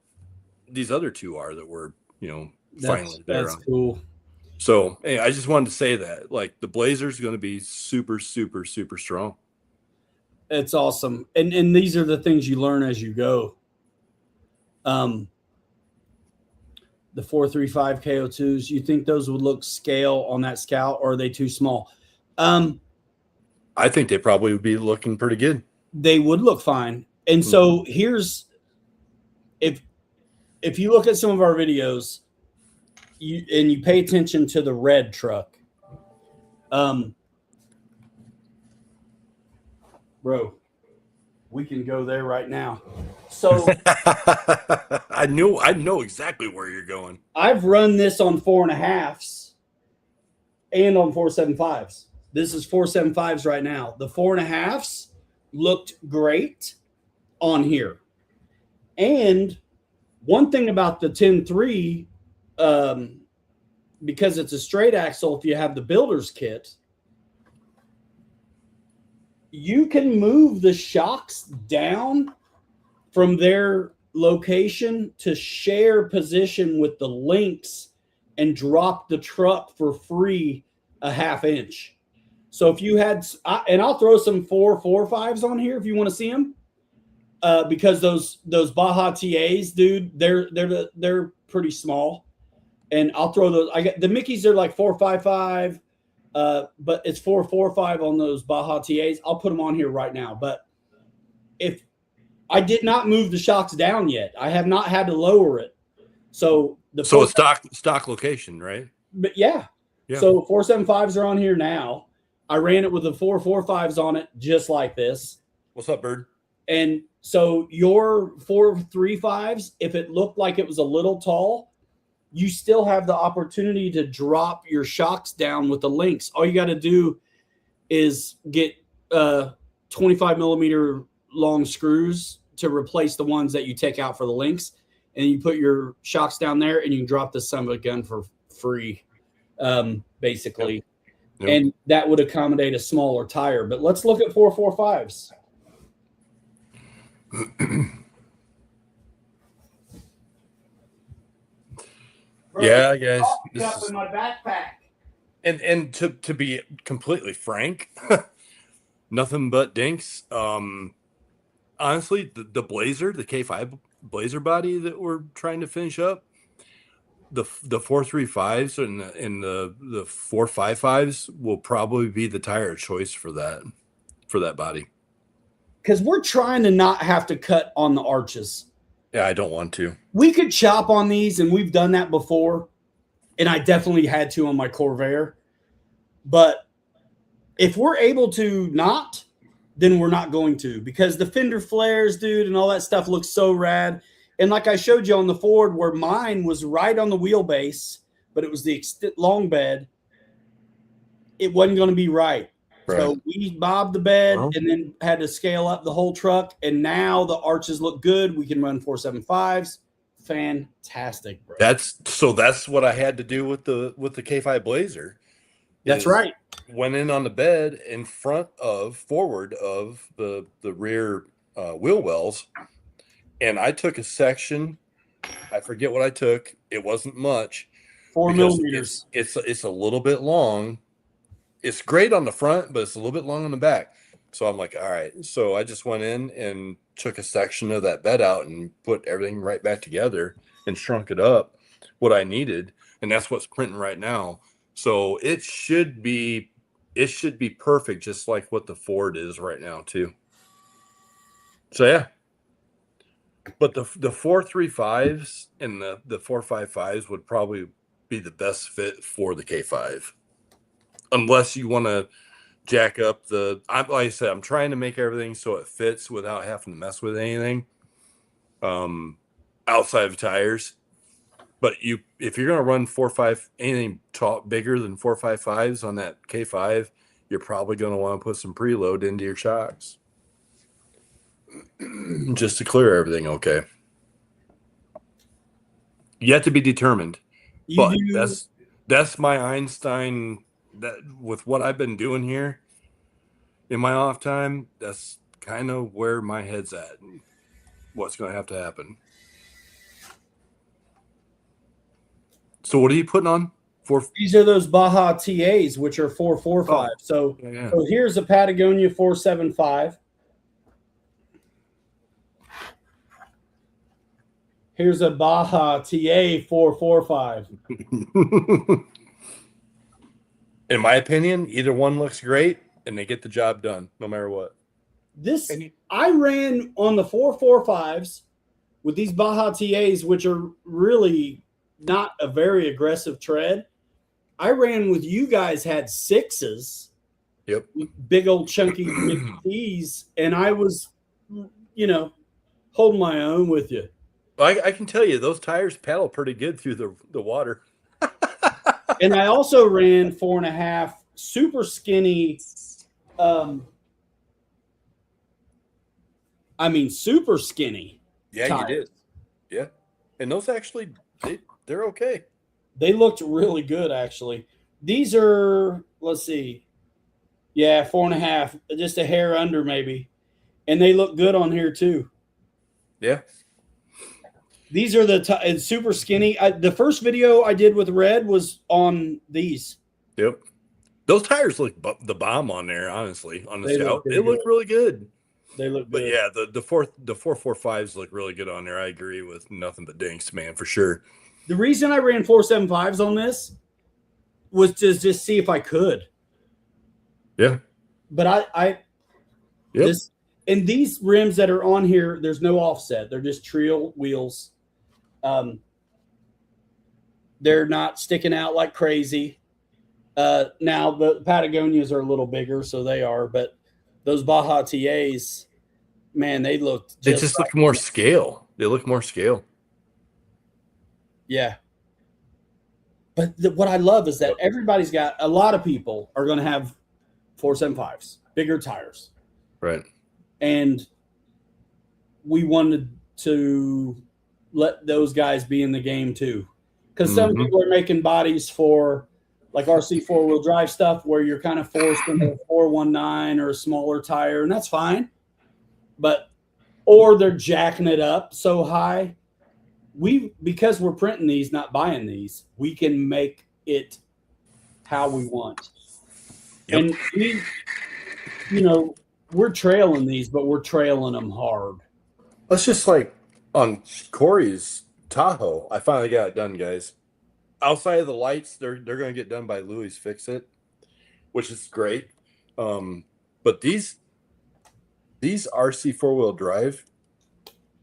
these other 2 are that we're, finally there. That's cool. So I just wanted to say that, like, the blazer's going to be super, super, super strong. It's awesome. And these are the things you learn as you go. The 435 KO2s, you think those would look scale on that Scout, or are they too small? I think they probably would be looking pretty good. They would look fine. And so here's, if you look at some of our videos, you pay attention to the red truck, bro, we can go there right now. So I know exactly where you're going. I've run this on 4.5s and on 475s. This is 475s right now. The 4.5s looked great on here. And one thing about the 10.3, because it's a straight axle, if you have the builder's kit, you can move the shocks down from their location to share position with the links and drop the truck for free a half inch. So if you had, and I'll throw some 4.45s on here if you want to see them, because those Baja TAs, dude, they're pretty small, and I'll throw those. I got the Mickeys are like 4.55, but it's 4.45 on those Baja TAs. I'll put them on here right now. But if I did not move the shocks down yet, I have not had to lower it. So a stock location, right? But yeah. So 4.75s are on here now. I ran it with the 4.45s on it, just like this. What's up, Bird? And so your 4.35s, if it looked like it was a little tall, you still have the opportunity to drop your shocks down with the links. All you got to do is get 25 millimeter long screws to replace the ones that you take out for the links, and you put your shocks down there, and you can drop this son of a gun for free, basically. Yep. And that would accommodate a smaller tire. But let's look at 4.45s. Yeah, guys. This is in my backpack. And to be completely frank, nothing but dinks. Honestly, the Blazer, the K5 Blazer body that we're trying to finish up, the 4.35s and the 4.55s will probably be the tire of choice for that body. Because we're trying to not have to cut on the arches. Yeah, I don't want to. We could chop on these, and we've done that before, and I definitely had to on my Corvair. But if we're able to not, then we're not going to, because the fender flares, dude, and all that stuff looks so rad. And like I showed you on the Ford, where mine was right on the wheelbase, but it was the long bed, it wasn't going to be right. So we bobbed the bed and then had to scale up the whole truck. And now the arches look good. We can run 4.75s. Fantastic, bro. That's what I had to do with the K5 Blazer. That's right. Went in on the bed in forward of the rear wheel wells. And I took a section. I forget what I took. It wasn't much. 4 millimeters. It's a little bit long. It's great on the front, but it's a little bit long on the back. So I'm like, all right. So I just went in and took a section of that bed out and put everything right back together and shrunk it up what I needed. And that's what's printing right now. So it should be perfect, just like what the Ford is right now too. So yeah. But the 4.35s and the 4.55s would probably be the best fit for the K5. Unless you want to jack up like I said, I'm trying to make everything so it fits without having to mess with anything outside of tires. But if you're going to run 4.5, anything bigger than 4.55s on that K5, you're probably going to want to put some preload into your shocks just to clear everything okay. Yet to be determined. But that's my Einstein. That with what I've been doing here in my off time, that's kind of where my head's at. What's going to have to happen. So what are you putting on? These are those Baja TAs, which are 4.45. So here's a Patagonia 4.75. Here's a Baja TA 4.45. In my opinion, either one looks great, and they get the job done, no matter what. I ran on the 4.45s with these Baja TAs, which are really not a very aggressive tread. I ran with you guys had 6s. Yep. Big old chunky T's, and I was, holding my own with you. I can tell you, those tires paddle pretty good through the water. And I also ran 4.5 super skinny, super skinny. Yeah, tires. You did. Yeah. And those actually, they're okay. They looked really good, actually. These are, let's see, Yeah, 4.5, just a hair under maybe, and they look good on here too. Yeah. These are and super skinny. The first video I did with red was on these. Yep. Those tires look the bomb on there, honestly, on the They look Scout. They pretty look good. really good. They look But good. yeah, the 445s look really good on there. I agree with nothing but dinks, man, for sure. The reason I ran 475s on this was to just see if I could. Yeah. But Yep. this, and these rims that are on here, there's no offset. They're just trail wheels. They're not sticking out like crazy. Now the Patagonias are a little bigger, so they are. But those Baja TAs, man, they looked They just just like, look more scale. They look more scale. yeah. But what I love is that everybody's got, a lot of people are going to have 475s, bigger tires. Right. And we wanted to let those guys be in the game too. Because some people are making bodies for like RC 4-wheel drive stuff where you're kind of forced into a 419 or a smaller tire, and that's fine. Or they're jacking it up so high. Because we're printing these, not buying these, we can make it how we want. Yep. And we're trailing these, but we're trailing them hard. That's just like on Corey's Tahoe. I finally got it done, guys. Outside of the lights, they're going to get done by Louis Fix It, which is great. But these RC 4-wheel drive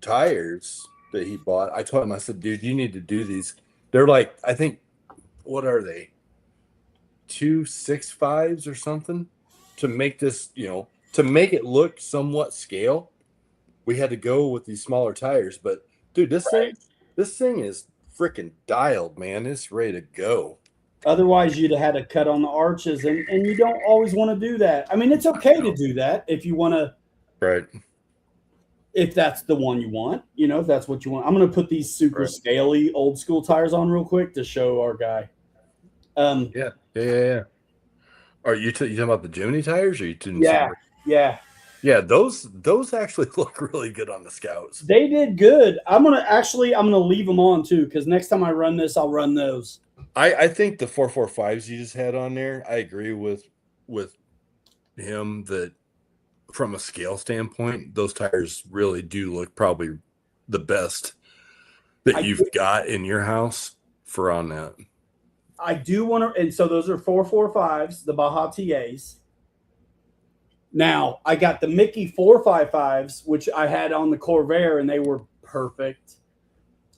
tires that he bought, I told him, I said, dude, you need to do these. They're like, I think, what are they? 265s or something to make this, to make it look somewhat scale. We had to go with these smaller tires, but dude, this thing is freaking dialed, man. It's ready to go. Otherwise, you'd have had to cut on the arches, and you don't always want to do that. I mean, it's okay to do that if you want to. Right. If that's the one you want, if that's what you want. I'm going to put these super scaly old school tires on real quick to show our guy. Yeah. Are you talking about the Jimny tires? Or are you doing Yeah, those actually look really good on the Scouts. They did good. I'm gonna leave them on too, because next time I run this, I'll run those. I think the 445s you just had on there, I agree with him that from a scale standpoint, those tires really do look probably the best that you've got in your house for on that. I do want to, and so those are 445s, the Baja TAs. Now, I got the Mickey 455s, which I had on the Corvair, and they were perfect.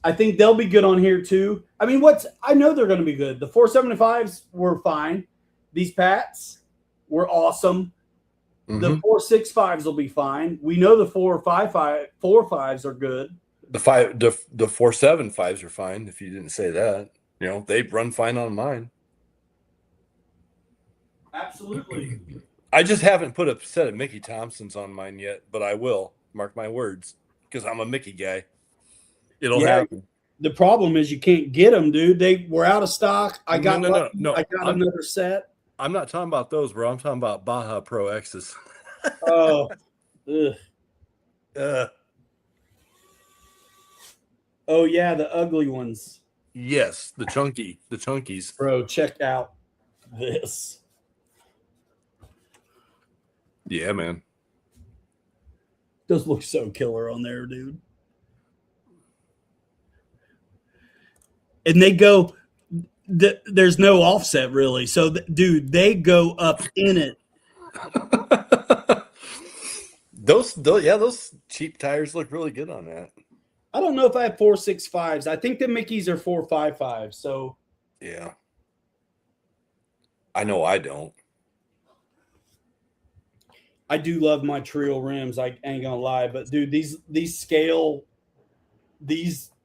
I think they'll be good on here, too. I mean, I know they're going to be good. The 475s were fine. These Pats were awesome. Mm-hmm. The 465s will be fine. We know the 455s are good. The 475s are fine, if you didn't say that. They run fine on mine. Absolutely. I just haven't put a set of Mickey Thompsons on mine yet, but I will. Mark my words, because I'm a Mickey guy. It'll happen. The problem is you can't get them, dude. They were out of stock. I got no. I got another set. I'm not talking about those, bro. I'm talking about Baja Pro X's. Oh, oh yeah, the ugly ones. Yes, the chunkies. Bro, check out this. Yeah, man. Those look so killer on there, dude. And they go, there's no offset really. So, dude, they go up in it. Those cheap tires look really good on that. I don't know if I have 465s. I think the Mickeys are 455. So, yeah. I know I don't. I do love my Trio rims. I ain't gonna lie, but dude, these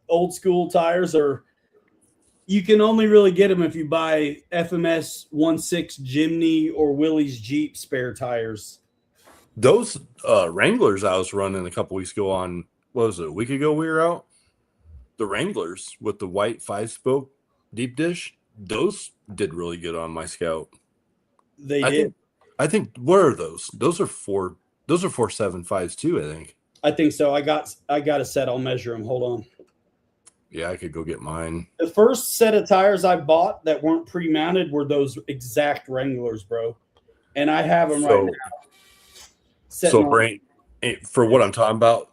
old school tires are. You can only really get them if you buy FMS 1.6 Jimny or Willys Jeep spare tires. Those Wranglers I was running a couple weeks ago on, what was it, a week ago we were out? The Wranglers with the white 5-spoke deep dish, those did really good on my Scout. They did. I think, what are those? Those are 4.75s too, I think. I think so. I got a set. I'll measure them. Hold on. Yeah, I could go get mine. The first set of tires I bought that weren't pre-mounted were those exact Wranglers, bro. And I have them right now. So, Brain, for what I'm talking about,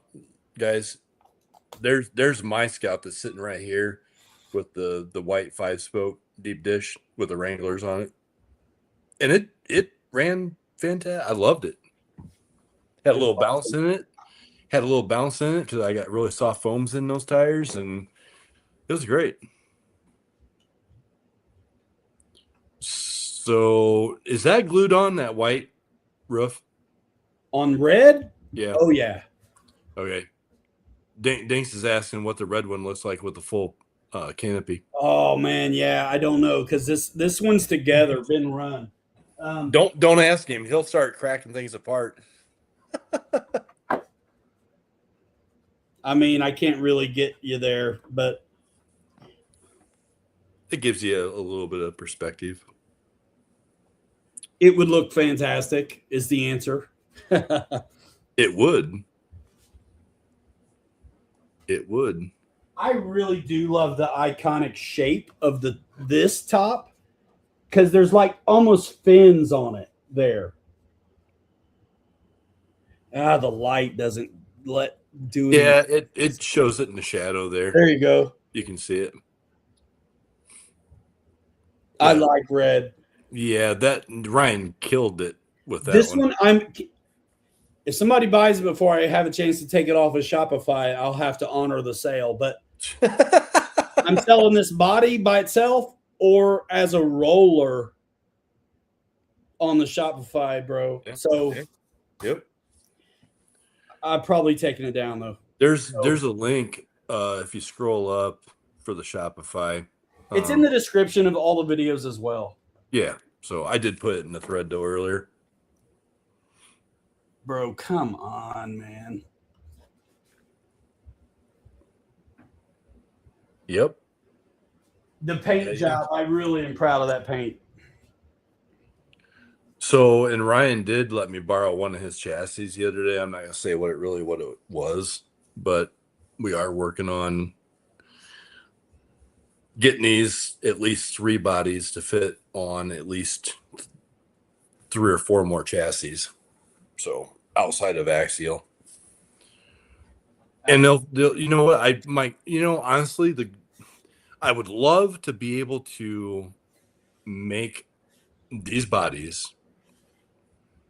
guys, there's my Scout that's sitting right here with the white 5-spoke deep dish with the Wranglers on it, and it ran fantastic. I loved it. Had a little bounce in it. Had a little bounce in it because I got really soft foams in those tires, and it was great. So, is that glued on that white roof? On red? Yeah. Oh yeah. Okay. Dinks is asking what the red one looks like with the full canopy. Oh man, yeah. I don't know because this one's together, been run. Don't ask him. He'll start cracking things apart. I mean, I can't really get you there, but it gives you a little bit of perspective. It would look fantastic, is the answer. It would. It would. I really do love the iconic shape of this top because there's like almost fins on it there. The light doesn't do it. Yeah, it shows it in the shadow there. There you go. You can see it. I like red. Yeah, that Ryan killed it with that this one. If somebody buys it before I have a chance to take it off of Shopify, I'll have to honor the sale. But I'm selling this body by itself or as a roller on the Shopify, bro. Yep. So, yep. I'm probably taking it down though. There's a link if you scroll up for the Shopify. It's in the description of all the videos as well. Yeah. So I did put it in the thread though earlier. Bro, come on, man. Yep. The paint job, I really am proud of that paint. So, and Ryan did let me borrow one of his chassis the other day. I'm not going to say what it was, but we are working on getting these at least 3 bodies to fit on at least 3 or 4 more chassis. So outside of axial, and they'll you know what, honestly, I would love to be able to make these bodies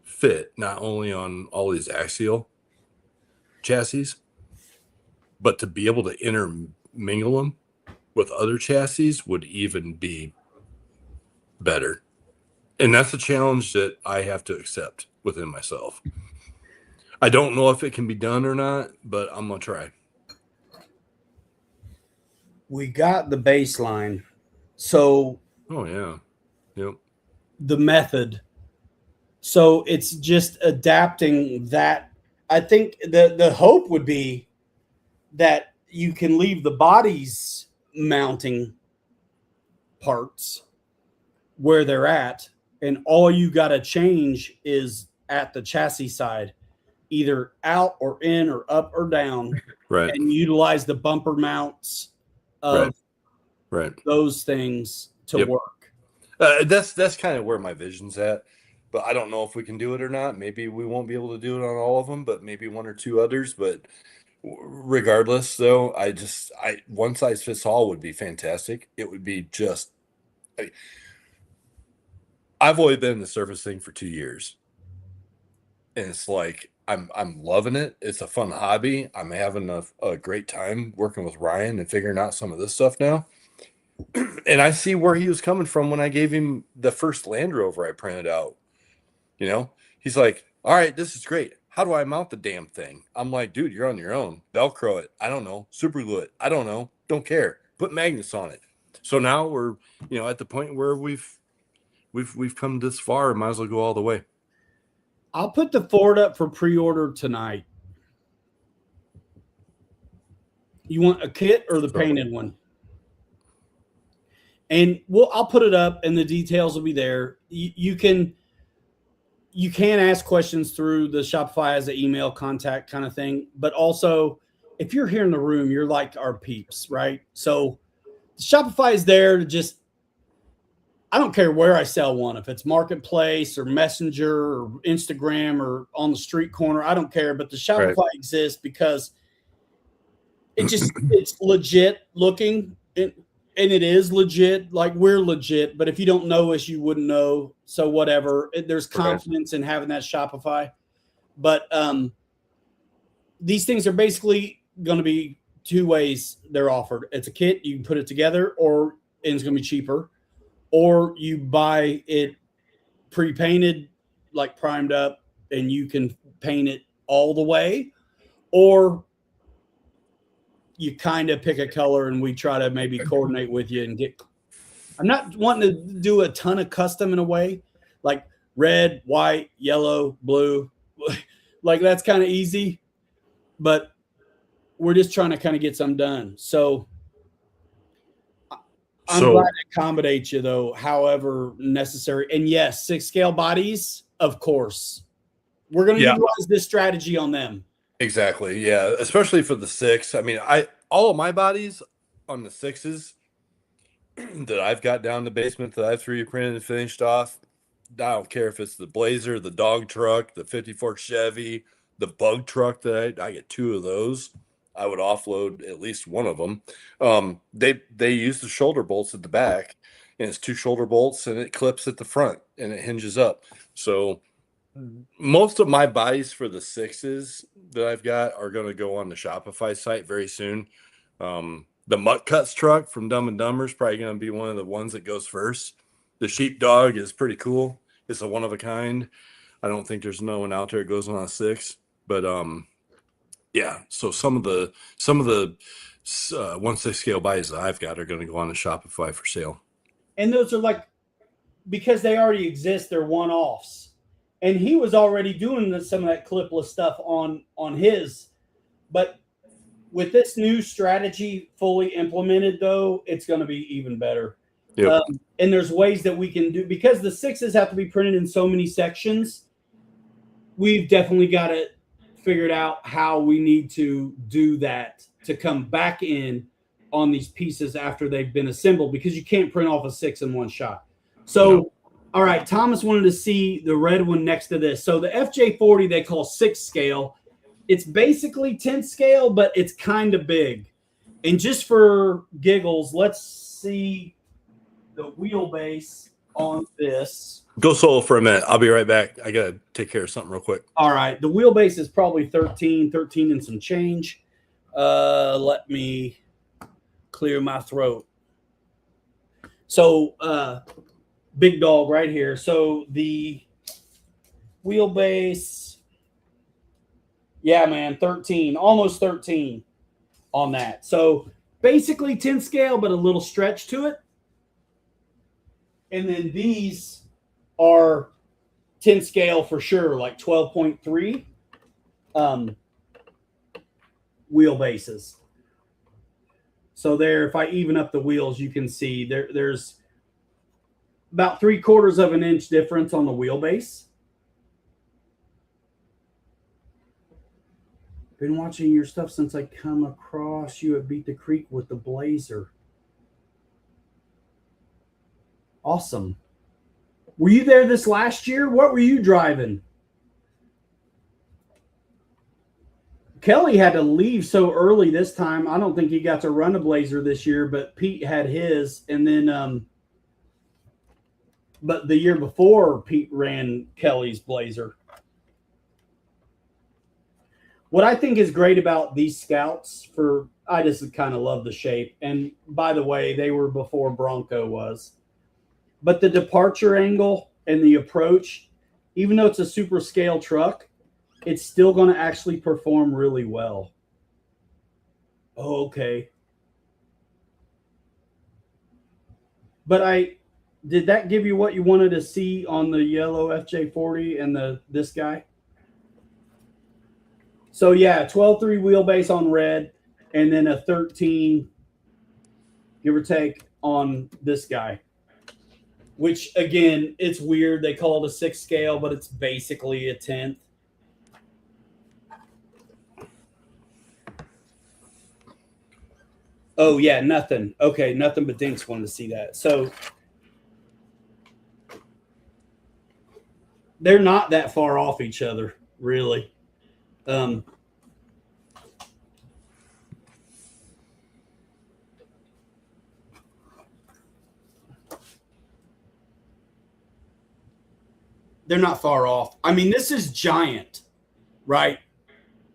fit not only on all these axial chassis, but to be able to intermingle them with other chassis would even be better. And that's a challenge that I have to accept within myself. I don't know if it can be done or not, but I'm going to try. We got the baseline. So, oh yeah. Yep. The method. So it's just adapting that. I think the hope would be that you can leave the body's mounting parts where they're at, and all you got to change is at the chassis side, either out or in or up or down, right? And utilize the bumper mounts of right. those things to work. That's kind of where my vision's at, but I don't know if we can do it or not. Maybe we won't be able to do it on all of them, but maybe 1 or 2 others. But regardless, though, one size fits all would be fantastic. It would be just. I've only been in the surface thing for 2 years, and it's like I'm loving it. It's a fun hobby. I'm having a great time working with Ryan and figuring out some of this stuff now. And I see where he was coming from when I gave him the first Land Rover I printed out. You know, he's like, "All right, this is great. How do I mount the damn thing?" I'm like, "Dude, you're on your own. Velcro it. I don't know. Super glue it. I don't know. Don't care. Put magnets on it." So now we're, at the point where we've come this far and might as well go all the way. I'll put the Ford up for pre-order tonight. You want a kit or the painted one? And I'll put it up and the details will be there. You can, you can ask questions through the Shopify as an email contact kind of thing. But also, if you're here in the room, you're like our peeps, right? So Shopify is there to just, I don't care where I sell one, if it's Marketplace or Messenger or Instagram or on the street corner, I don't care. But the Shopify exists because it's legit looking. And it is legit, like we're legit, but if you don't know us, you wouldn't know. So whatever, there's confidence in having that Shopify. But these things are basically going to be two ways they're offered. It's a kit, you can put it together, and it's going to be cheaper. Or you buy it pre-painted, like primed up, and you can paint it all the way. Or you kind of pick a color and we try to maybe coordinate with you and get. I'm not wanting to do a ton of custom in a way, like red, white, yellow, blue. Like that's kind of easy, but we're just trying to kind of get some done. So I'm glad to accommodate you though, however necessary. And yes, 6 scale bodies, of course. We're going to utilize this strategy on them. Exactly. Yeah. Especially for the 6. I mean, all of my bodies on the 6s that I've got down in the basement that I've 3D printed and finished off. I don't care if it's the Blazer, the dog truck, the 54 Chevy, the bug truck that I get 2 of those. I would offload at least one of them. They use the shoulder bolts at the back, and it's 2 shoulder bolts, and it clips at the front, and it hinges up. So most of my bodies for the 6s that I've got are going to go on the Shopify site very soon. The Mutt Cuts truck from Dumb and Dumber is probably going to be one of the ones that goes first. The Sheepdog is pretty cool. It's a one of a kind. I don't think there's no one out there that goes on a 6, but yeah. So some of the 1/6 scale bodies that I've got are going to go on the Shopify for sale. And those are like, because they already exist, they're one-offs. And he was already doing some of that clipless stuff on his. But with this new strategy fully implemented, though, it's going to be even better. Yep. And there's ways that we can do, because the 6s have to be printed in so many sections. We've definitely got to figure out how we need to do that to come back in on these pieces after they've been assembled, because you can't print off a 6 in one shot. So, all right, Thomas wanted to see the red one next to this. So the FJ40 they call 6 scale. It's basically 10 scale, but it's kind of big. And just for giggles, let's see the wheelbase on this. Go solo for a minute. I'll be right back. I got to take care of something real quick. All right. The wheelbase is probably 13 and some change. Let me clear my throat. So, big dog right here. So the wheelbase, yeah, man, 13, almost 13 on that. So basically 10 scale, but a little stretch to it. And then these are 10 scale for sure, like 12.3 wheelbases. So there, if I even up the wheels, you can see there's about 3/4 of an inch difference on the wheelbase. Been watching your stuff since I come across you at Beat the Creek with the Blazer. Awesome. Were you there this last year? What were you driving? Kelly had to leave so early this time. I don't think he got to run a Blazer this year, but Pete had his. And then, but the year before, Pete ran Kelly's Blazer. What I think is great about these Scouts, I just kind of love the shape. And by the way, they were before Bronco was. But the departure angle and the approach, even though it's a super scale truck, it's still going to actually perform really well. Oh, okay. But did that give you what you wanted to see on the yellow FJ40 and this guy? So yeah, 12.3 wheelbase on red, and then a 13, give or take, on this guy. which again, it's weird. They call it a 6 scale, but it's basically a 10th. Oh yeah, nothing. Okay, nothing but Dinks wanted to see that. So they're not that far off each other, really. They're not far off. I mean, this is giant, right?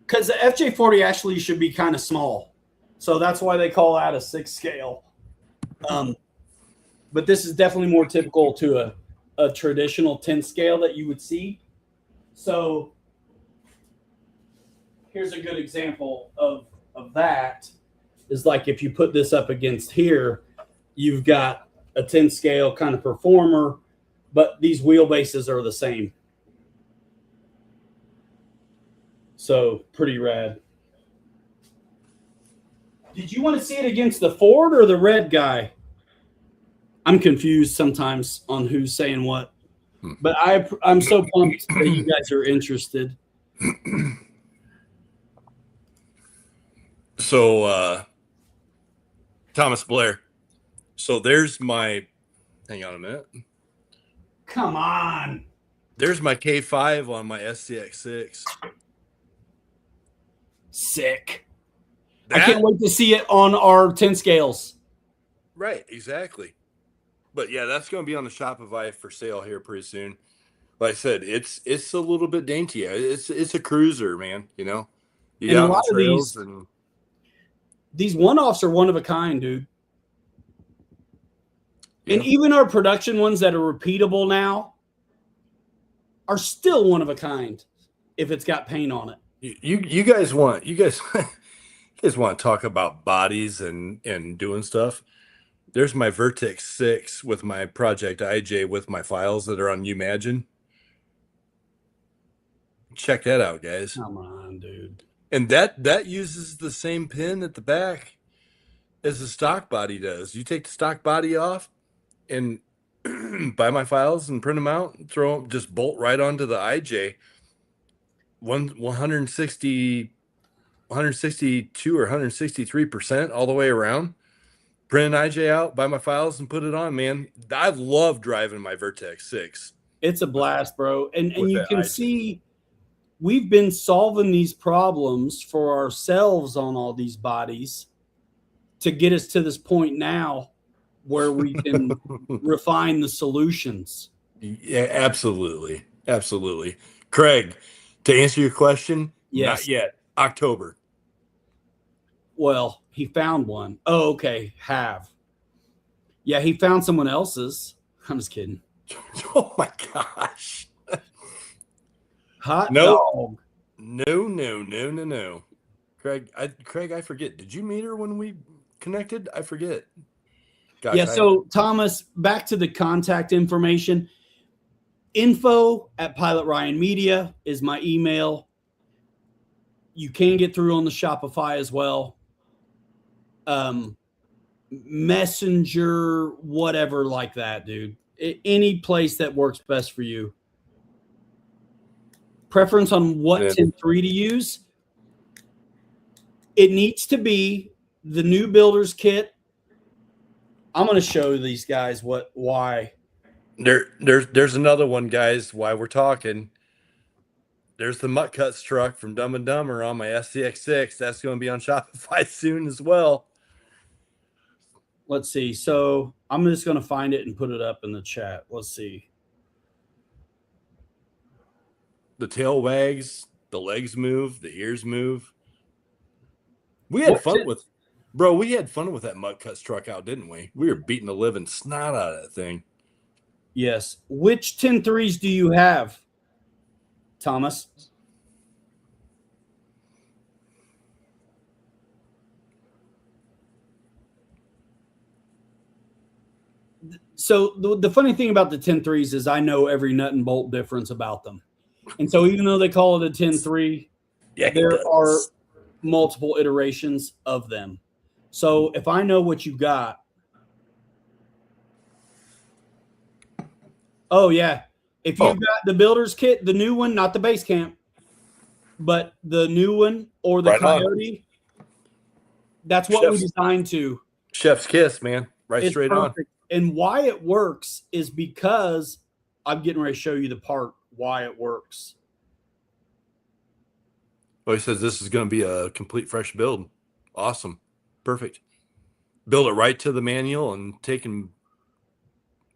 Because the FJ40 actually should be kind of small. So that's why they call that a 6 scale. But this is definitely more typical to a traditional 10 scale that you would see. So here's a good example of that is like if you put this up against here, you've got a 10 scale kind of performer, but these wheelbases are the same. So pretty rad. Did you want to see it against the Ford or the red guy? I'm confused sometimes on who's saying what, but I'm so pumped that you guys are interested. So, Thomas Blair. So there's my, hang on a minute. Come on. There's my K5 on my SCX6. Sick. I can't wait to see it on our 10 scales. Right, exactly. But yeah, that's going to be on the Shopify for sale here pretty soon. Like I said, it's a little bit dainty. It's a cruiser, man. You know, you And got a lot the of trails these one-offs are one of a kind, dude. Yeah. And even our production ones that are repeatable now are still one of a kind if it's got paint on it. You guys want to talk about bodies and doing stuff. There's my Vertex 6 with my Project IJ with my files that are on Umagine. Check that out, guys. Come on, dude. And that uses the same pin at the back as the stock body does. You take the stock body off and buy my files and print them out and throw them, just bolt right onto the IJ. 162 or 163% all the way around. Print an IJ out, buy my files, and put it on, man. I love driving my Vertex 6. It's a blast, bro. And you can IJ. see we've been solving these problems for ourselves on all these bodies to get us to this point now where we can refine the solutions. Yeah, absolutely. Absolutely. Craig, to answer your question, Yes. Not yet. October. Well, he found one. Oh, okay. Yeah, he found someone else's. I'm just kidding. Oh my gosh. Hot Nope. dog. No. Craig, I forget. Did you meet her when we connected? I forget. Gosh, Yeah, so Thomas, back to the contact information. Info@Pilot Ryan Media is my email. You can get through on the Shopify as well. Messenger, whatever like that, dude. Any place that works best for you. Preference on what 10.3 to use. It needs to be the new builder's kit. I'm going to show these guys why. There's another one, guys, why we're talking. There's the Mutt Cuts truck from Dumb and Dumber on my SCX6. That's going to be on Shopify soon as well. Let's see. So I'm just going to find it and put it up in the chat. Let's see. The tail wags, the legs move, the ears move. We had fun with that Mutt Cuts truck out, didn't we? We were beating the living snot out of that thing. Yes. Which 10.3s do you have, Thomas? So the funny thing about the 10.3s is I know every nut and bolt difference about them. And so even though they call it a 10.3, there are multiple iterations of them. So if I know what you got, Oh yeah. If you've got the builder's kit, the new one, not the base camp, but the new one or the Right on. Coyote, that's what we designed to. Chef's kiss, man. Right It's straight perfect. on. And why it works is because I'm getting ready to show you the part why it works. Well, he says this is going to be a complete fresh build. Awesome. Perfect. Build it right to the manual and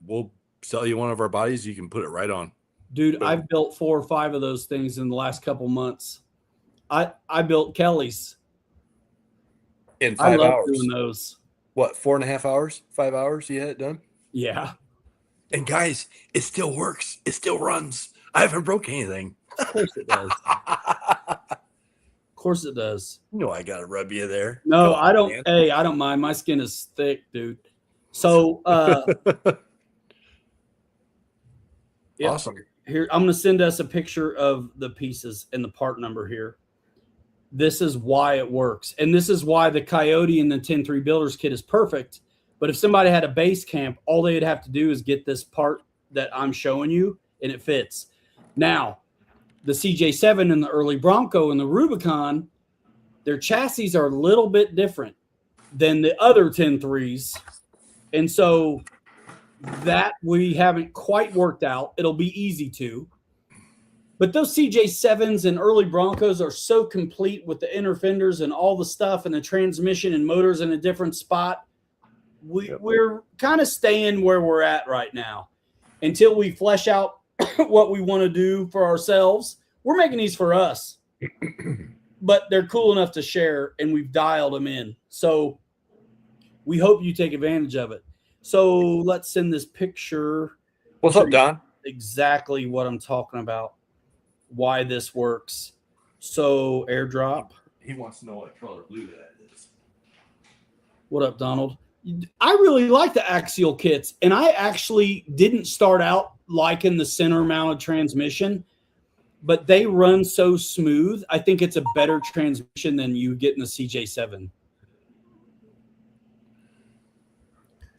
we'll sell you one of our bodies. You can put it right on. Dude, Boom. I've built 4 or 5 of those things in the last couple months. I built Kelly's. In 5 I love hours. doing those. What, 4.5 hours? 5 hours you had it done? Yeah. And guys, it still works. It still runs. I haven't broke anything. Of course it does. Of course it does. You know I gotta rub you there. No, Come I on, don't. man. Hey, I don't mind. My skin is thick, dude. So, yep. Awesome. Here, I'm going to send us a picture of the pieces and the part number here. This is why it works. And this is why the Coyote and the 10-3 Builders Kit is perfect. But if somebody had a base camp, all they'd have to do is get this part that I'm showing you, and it fits. Now, the CJ7 and the early Bronco and the Rubicon, their chassis are a little bit different than the other 10-3s. And so that we haven't quite worked out. It'll be easy to. But those CJ7s and early Broncos are so complete with the inner fenders and all the stuff and the transmission and motors in a different spot. We're kind of staying where we're at right now until we flesh out what we want to do for ourselves. We're making these for us, but they're cool enough to share, and we've dialed them in. So we hope you take advantage of it. So let's send this picture. What's up, Don? Exactly what I'm talking about, why this works. So airdrop. He wants to know what color blue that is. What up, Donald? I really like the axial kits, and I actually didn't start out liking the center mounted transmission, but they run so smooth. I think it's a better transmission than you get in the CJ7.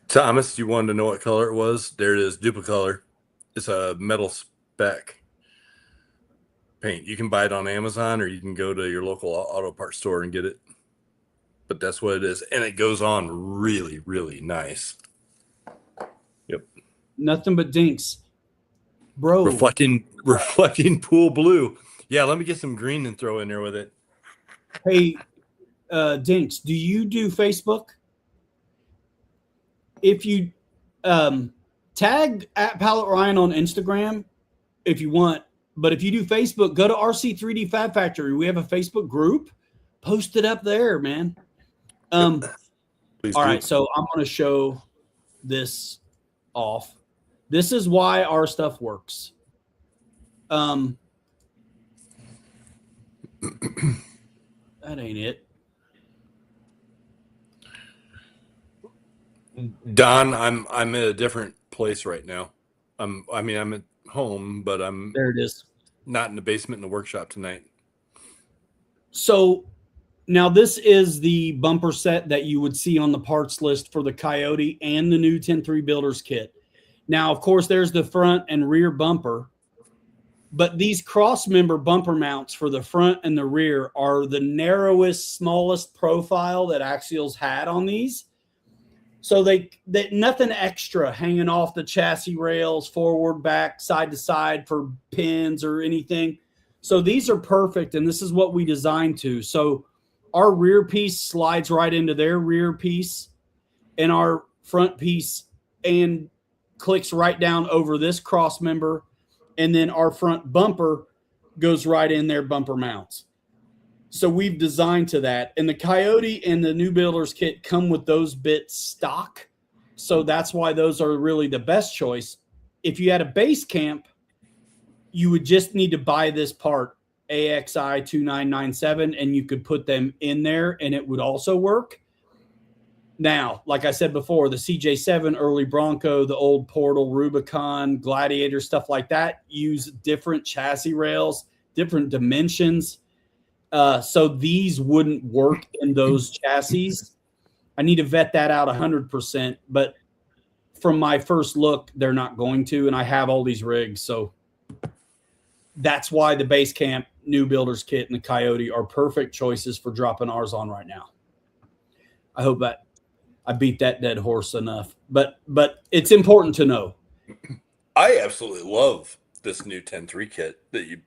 Thomas, you wanted to know what color it was? There it is, Duplicolor. It's a metal spec paint. You can buy it on Amazon, or you can go to your local auto parts store and get it. But that's what it is. And it goes on really, really nice. Yep. Nothing but dinks. Bro. Reflecting pool blue. Yeah, let me get some green and throw in there with it. Hey, Dinks, do you do Facebook? If you tag at Pallet Ryan on Instagram, if you want, but if you do Facebook, go to RC3D Fab Factory. We have a Facebook group. Post it up there, man. Please all do. right, so I'm going to show this off. This is why our stuff works. That ain't it. Don, I'm in a different place right now. I'm at home, but I'm There it is. not in the basement in the workshop tonight. So now this is the bumper set that you would see on the parts list for the Coyote and the new 10-3 Builders Kit. Now, of course, there's the front and rear bumper, but these cross member bumper mounts for the front and the rear are the narrowest, smallest profile that Axial's had on these. So they nothing extra hanging off the chassis rails, forward, back, side to side for pins or anything. So these are perfect, and this is what we designed to. So our rear piece slides right into their rear piece, and our front piece and clicks right down over this cross member, and then our front bumper goes right in their bumper mounts. So we've designed to that. And the Coyote and the new Builders Kit come with those bits stock. So that's why those are really the best choice. If you had a base camp, you would just need to buy this part, AXI 2997, and you could put them in there and it would also work. Now, like I said before, the CJ7, early Bronco, the old Portal, Rubicon, Gladiator, stuff like that use different chassis rails, different dimensions. So these wouldn't work in those chassis. I need to vet that out 100%. But from my first look, they're not going to, and I have all these rigs, so that's why the Base Camp New Builders Kit and the Coyote are perfect choices for dropping ours on right now. I hope that I beat that dead horse enough, but it's important to know. I absolutely love this new 10-3 kit that you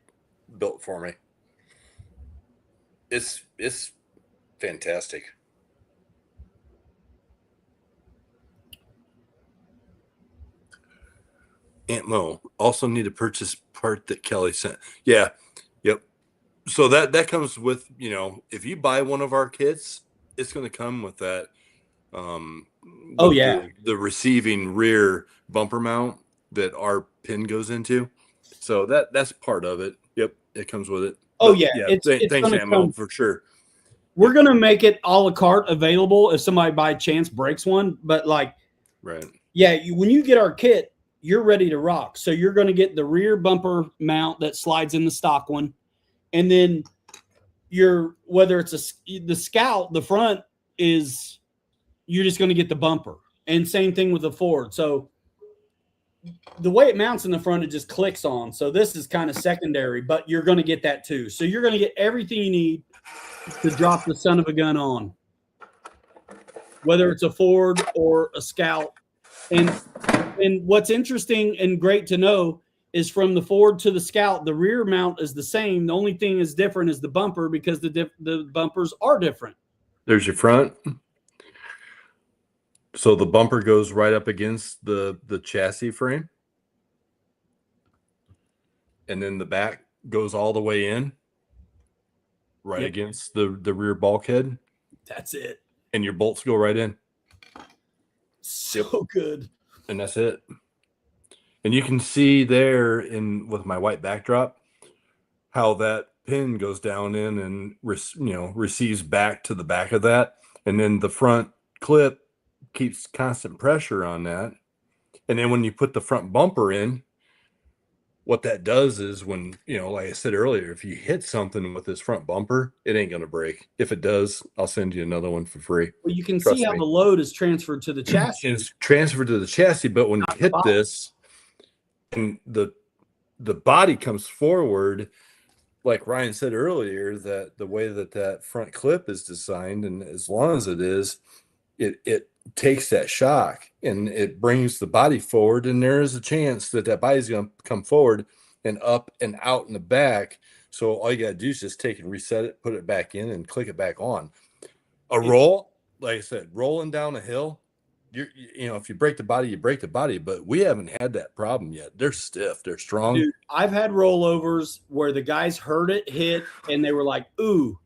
built for me. It's fantastic. Aunt Mo, also need to purchase part that Kelly sent. Yeah. Yep. So that comes with, if you buy one of our kits, it's going to come with that. The receiving rear bumper mount that our pin goes into. So that's part of it. Yep. It comes with it. Oh, But, yeah. It's thanks, gonna Aunt Mo, come for sure. We're going to make it a la carte available if somebody by chance breaks one. But right. Yeah, when you get our kit, you're ready to rock. So you're going to get the rear bumper mount that slides in the stock one. And then whether it's the Scout, the front is, you're just going to get the bumper. And same thing with the Ford. So the way it mounts in the front, it just clicks on. So this is kind of secondary, but you're going to get that too. So you're going to get everything you need to drop the son of a gun on, whether it's a Ford or a Scout. And what's interesting and great to know is from the Ford to the Scout, the rear mount is the same. The only thing is different is the bumper, because the bumpers are different. There's your front. So the bumper goes right up against the chassis frame. And then the back goes all the way in, right against the rear bulkhead. That's it. And your bolts go right in. So good. And that's it. And you can see there with my white backdrop how that pin goes down in and receives back to the back of that, and then the front clip keeps constant pressure on that. And then when you put the front bumper in, what that does is when, like I said earlier, if you hit something with this front bumper, it ain't going to break. If it does, I'll send you another one for free. Well, you can see how the load is transferred to the chassis. It's transferred to the chassis, but when you hit this and the body comes forward, like Ryan said earlier, that the way that front clip is designed, and as long as it is, it takes that shock and it brings the body forward, and there is a chance that body's going to come forward and up and out in the back. So all you got to do is just take and reset it, put it back in, and click it back on. Roll, like I said, rolling down a hill, if you break the body, you break the body, but we haven't had that problem yet. They're stiff, they're strong. Dude, I've had rollovers where the guys heard it hit and they were like, ooh,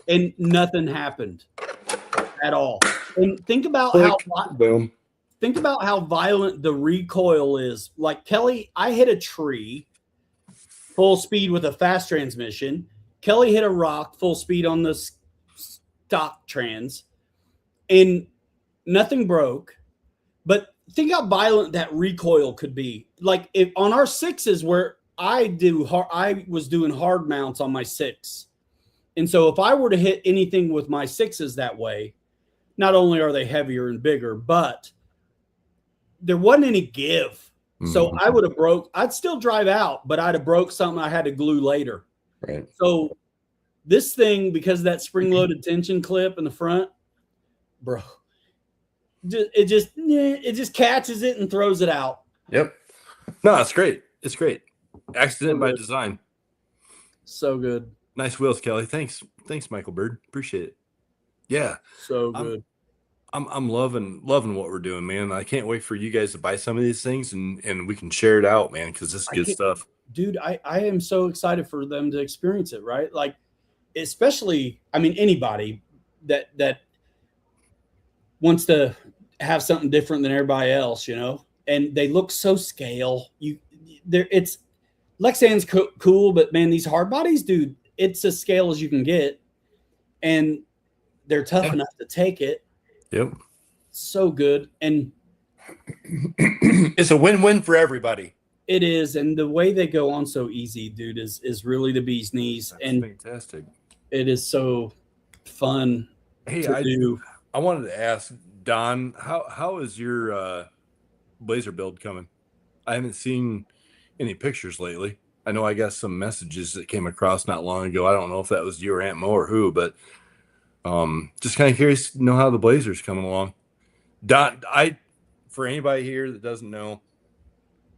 and nothing happened at all. And think about how violent the recoil is. Like, Kelly, I hit a tree full speed with a fast transmission. Kelly hit a rock full speed on the stock trans, and nothing broke. But think how violent that recoil could be. Like, if on our sixes, where I was doing hard mounts on my six. And so if I were to hit anything with my sixes that way, not only are they heavier and bigger, but there wasn't any give. Mm-hmm. So I would have I'd still drive out, but I'd have broke something I had to glue later. Right. So this thing, because of that spring-loaded tension clip in the front, bro, it just catches it and throws it out. Yep. No, it's great. It's great. Accident by design. So good. Nice wheels, Kelly. Thanks, Michael Bird. Appreciate it. Yeah. So good. I'm loving what we're doing, man. I can't wait for you guys to buy some of these things and we can share it out, man, because this is good stuff. Dude, I am so excited for them to experience it, right? Like, especially, I mean, anybody that wants to have something different than everybody else, and they look so scale. It's Lexan's cool, but man, these hard bodies, dude, it's as scale as you can get, and they're tough enough to take it. Yep. So good. And it's a win-win for everybody. It is. And the way they go on so easy, dude, is really the bee's knees. That's and fantastic. It is so fun to do. I wanted to ask Don, how is your Blazer build coming. I haven't seen any pictures lately. I know I got some messages that came across not long ago. I don't know if that was you or Aunt Mo or who, but just kind of curious to know how the Blazer's coming along. Don, for anybody here that doesn't know,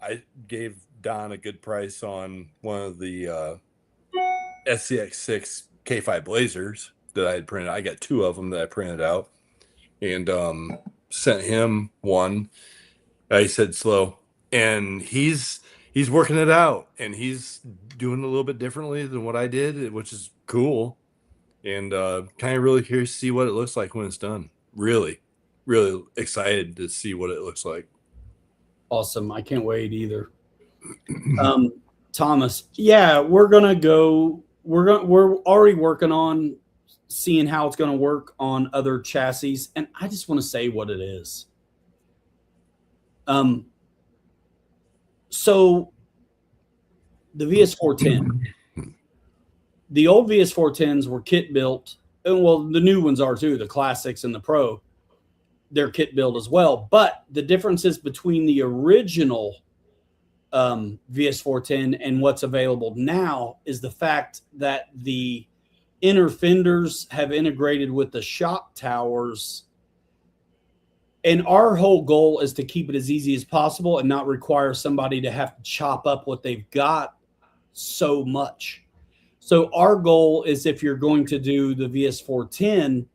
I gave Don a good price on one of the SCX6 K5 Blazers that I had printed. I got 2 of them that I printed out and sent him one. He said slow, and he's working it out, and he's doing a little bit differently than what I did, which is cool, and kind of really curious to see what it looks like when it's done. Really, really excited to see what it looks like. Awesome. I can't wait either. Thomas, yeah, we're already working on seeing how it's going to work on other chassis, and I just want to say what it is. So the VS410, the old VS410s were kit built, and well, the new ones are too, the classics and the pro, they're kit built as well. But the differences between the original VS410 and what's available now is the fact that the inner fenders have integrated with the shock towers. And our whole goal is to keep it as easy as possible and not require somebody to have to chop up what they've got so much. So our goal is, if you're going to do the VS410,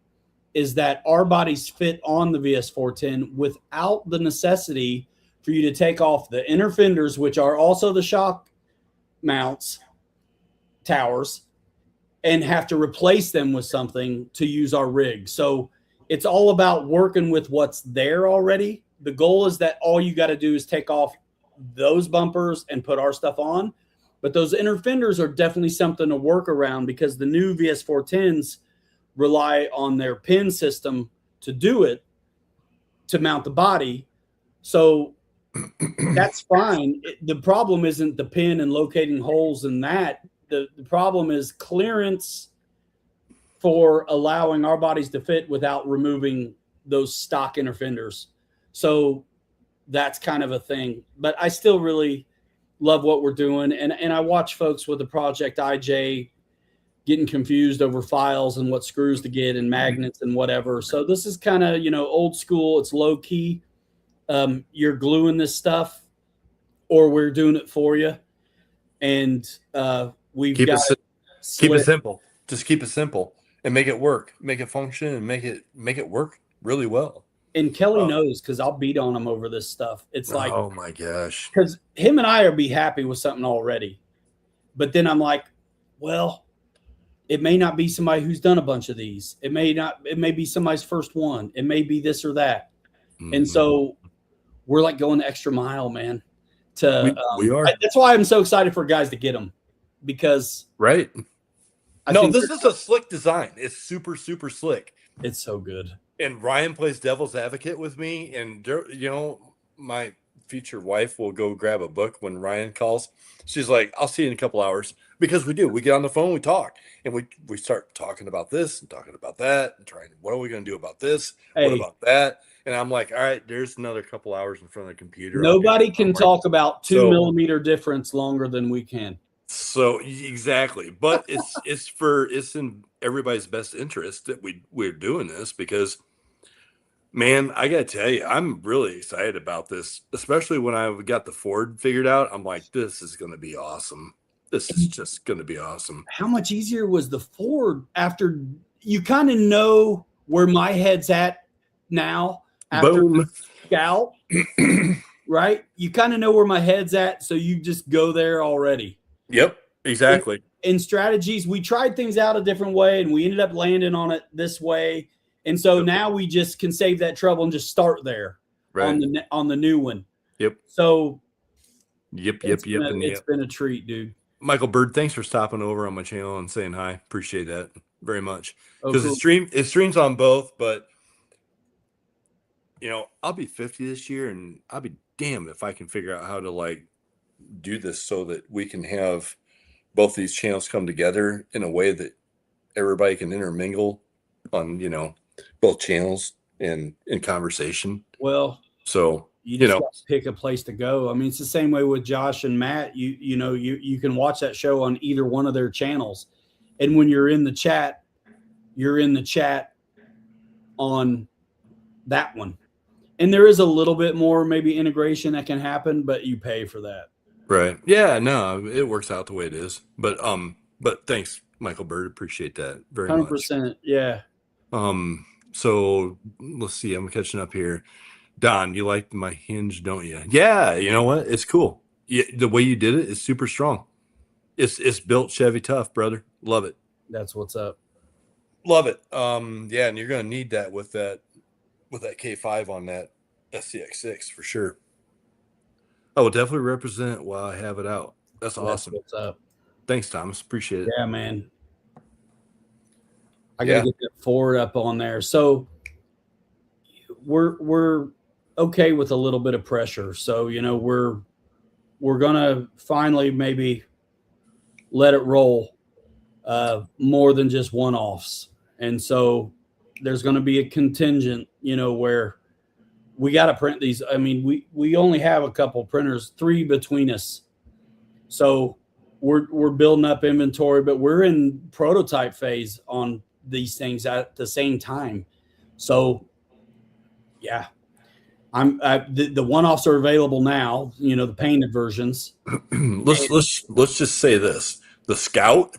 is that our bodies fit on the VS410 without the necessity for you to take off the inner fenders, which are also the shock mounts, towers, and have to replace them with something to use our rig. So it's all about working with what's there already. The goal is that all you got to do is take off those bumpers and put our stuff on. But those inner fenders are definitely something to work around, because the new VS410s rely on their pin system to do it, to mount the body. So that's fine. The problem isn't the pin and locating holes in that. The problem is clearance for allowing our bodies to fit without removing those stock inner fenders. So that's kind of a thing. But I still really love what we're doing. And I watch folks with the Project IJ getting confused over files and what screws to get and magnets and whatever. So this is kind of, old school. It's low key. You're gluing this stuff, or we're doing it for you. And we've Keep got keep it simple. Just keep it simple and make it work, make it function, and make it work really well. And Kelly knows, because I'll beat on him over this stuff. It's like, oh my gosh, because him and I are be happy with something already, but then I'm like, well, it may not be somebody who's done a bunch of these. It may be somebody's first one. It may be this or that. Mm-hmm. And so we're like going the extra mile, man. We are. That's why I'm so excited for guys to get them, because right. This is a slick design. It's super, super slick. It's so good. And Ryan plays devil's advocate with me. And, my future wife will go grab a book when Ryan calls. She's like, I'll see you in a couple hours. Because we do. We get on the phone, we talk. And we start talking about this and talking about that. And trying, what are we going to do about this? What about that? And I'm like, all right, there's another couple hours in front of the computer. Nobody can talk about 2 millimeter difference longer than we can. So exactly, but it's in everybody's best interest that we're doing this, because, man, I gotta tell you, I'm really excited about this, especially when I got the Ford figured out. I'm like, this is gonna be awesome. This is just gonna be awesome. How much easier was the Ford after you kind of know where my head's at now after the Scout, right? You kind of know where my head's at, so you just go there already. Yep, exactly. In strategies, we tried things out a different way, and we ended up landing on it this way. And so now we just can save that trouble and just start there on the new one. Yep. So it's been a treat, dude. Michael Bird, thanks for stopping over on my channel and saying hi. Appreciate that very much. Because it streams on both, but I'll be 50 this year, and I'll be damned if I can figure out how to do this so that we can have both these channels come together in a way that everybody can intermingle on both channels and in conversation. Well, so You You just know, got to pick a place to go. I mean, it's the same way with Josh and Matt. You can watch that show on either one of their channels, and when you're in the chat, you're in the chat on that one. And there is a little bit more maybe integration that can happen, but you pay for that. right? Yeah, no, it works out the way it is. But thanks, Michael Bird. Appreciate that very much. 100%. Yeah. So let's see. I'm catching up here. Don, you like my hinge, don't you? Yeah, you know what? It's cool. Yeah, the way you did it is super strong. It's built Chevy tough, brother. Love it. That's what's up. Love it. Yeah, and you're gonna need that with that K5 on that SCX6 for sure. I will definitely represent while I have it out. That's awesome. That's what's up. Thanks, Thomas. Appreciate it. Yeah, man. I got to get that Ford up on there. So we're okay with a little bit of pressure. So, we're going to finally maybe let it roll more than just one-offs. And so there's going to be a contingent, where we got to print these. I mean, we only have a couple printers, 3 between us. So we're building up inventory, but we're in prototype phase on these things at the same time. So yeah, the one-offs are available now, the painted versions. let's just say this. The Scout,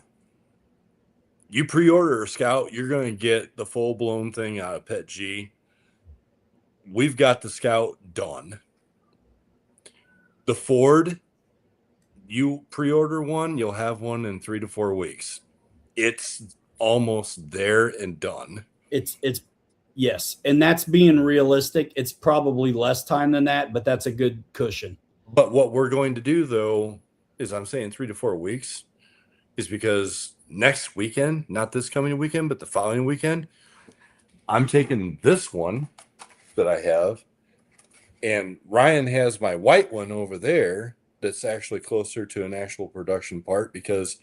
you pre-order a Scout, you're going to get the full-blown thing out of Pet G. We've got the Scout done. The Ford, you pre-order one, you'll have one in 3 to 4 weeks. It's almost there and done. It's yes, and that's being realistic. It's probably less time than that, but that's a good cushion. But what we're going to do, though, is I'm saying 3 to 4 weeks, is because next weekend, not this coming weekend, but the following weekend, I'm taking this one that I have, and Ryan has my white one over there that's actually closer to an actual production part, because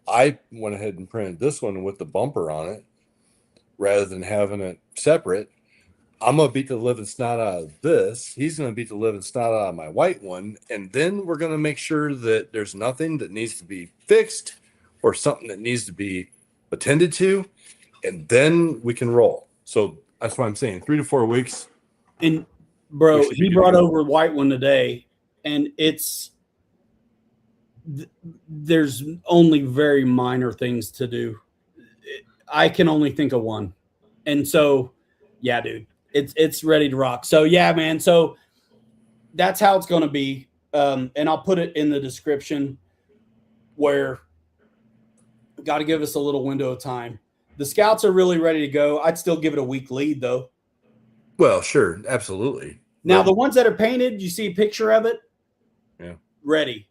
I went ahead and printed this one with the bumper on it rather than having it separate. I'm going to beat the living snot out of this. He's going to beat the living snot out of my white one. And then we're going to make sure that there's nothing that needs to be fixed or something that needs to be attended to. And then we can roll. So that's why I'm saying 3 to 4 weeks. And bro, he brought over a white one today, and there's only very minor things to do. I can only think of one. And so, yeah, dude, it's ready to rock. So yeah, man. So that's how it's going to be. And I'll put it in the description, where got to give us a little window of time. The Scouts are really ready to go. I'd still give it a week lead though. Well, sure. Absolutely. Now, the ones that are painted, you see a picture of it? Yeah. Ready.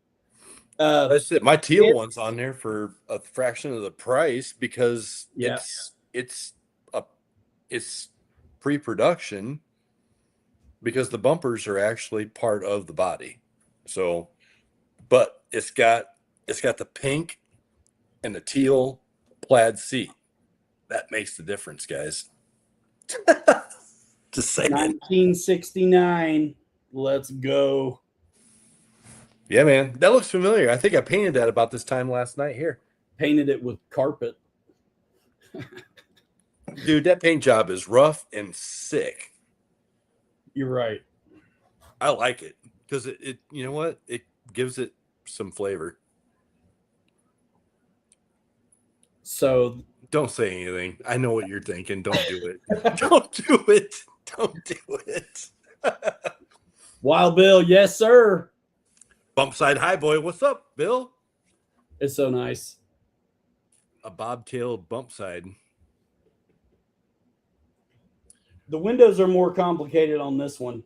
That's it. My teal one's on there for a fraction of the price because it's pre-production, because the bumpers are actually part of the body. So, but it's got the pink and the teal plaid seat. That makes the difference, guys. Just saying. 1969. Let's go. Yeah, man. That looks familiar. I think I painted that about this time last night here. Painted it with carpet. Dude, that paint job is rough and sick. You're right. I like it because it you know what? It gives it some flavor. So don't say anything. I know what you're thinking. Don't do it. Don't do it. Don't do it. Wild Bill, yes, sir. Bumpside High Boy, what's up, Bill? It's so nice. A bobtailed bumpside. The windows are more complicated on this one.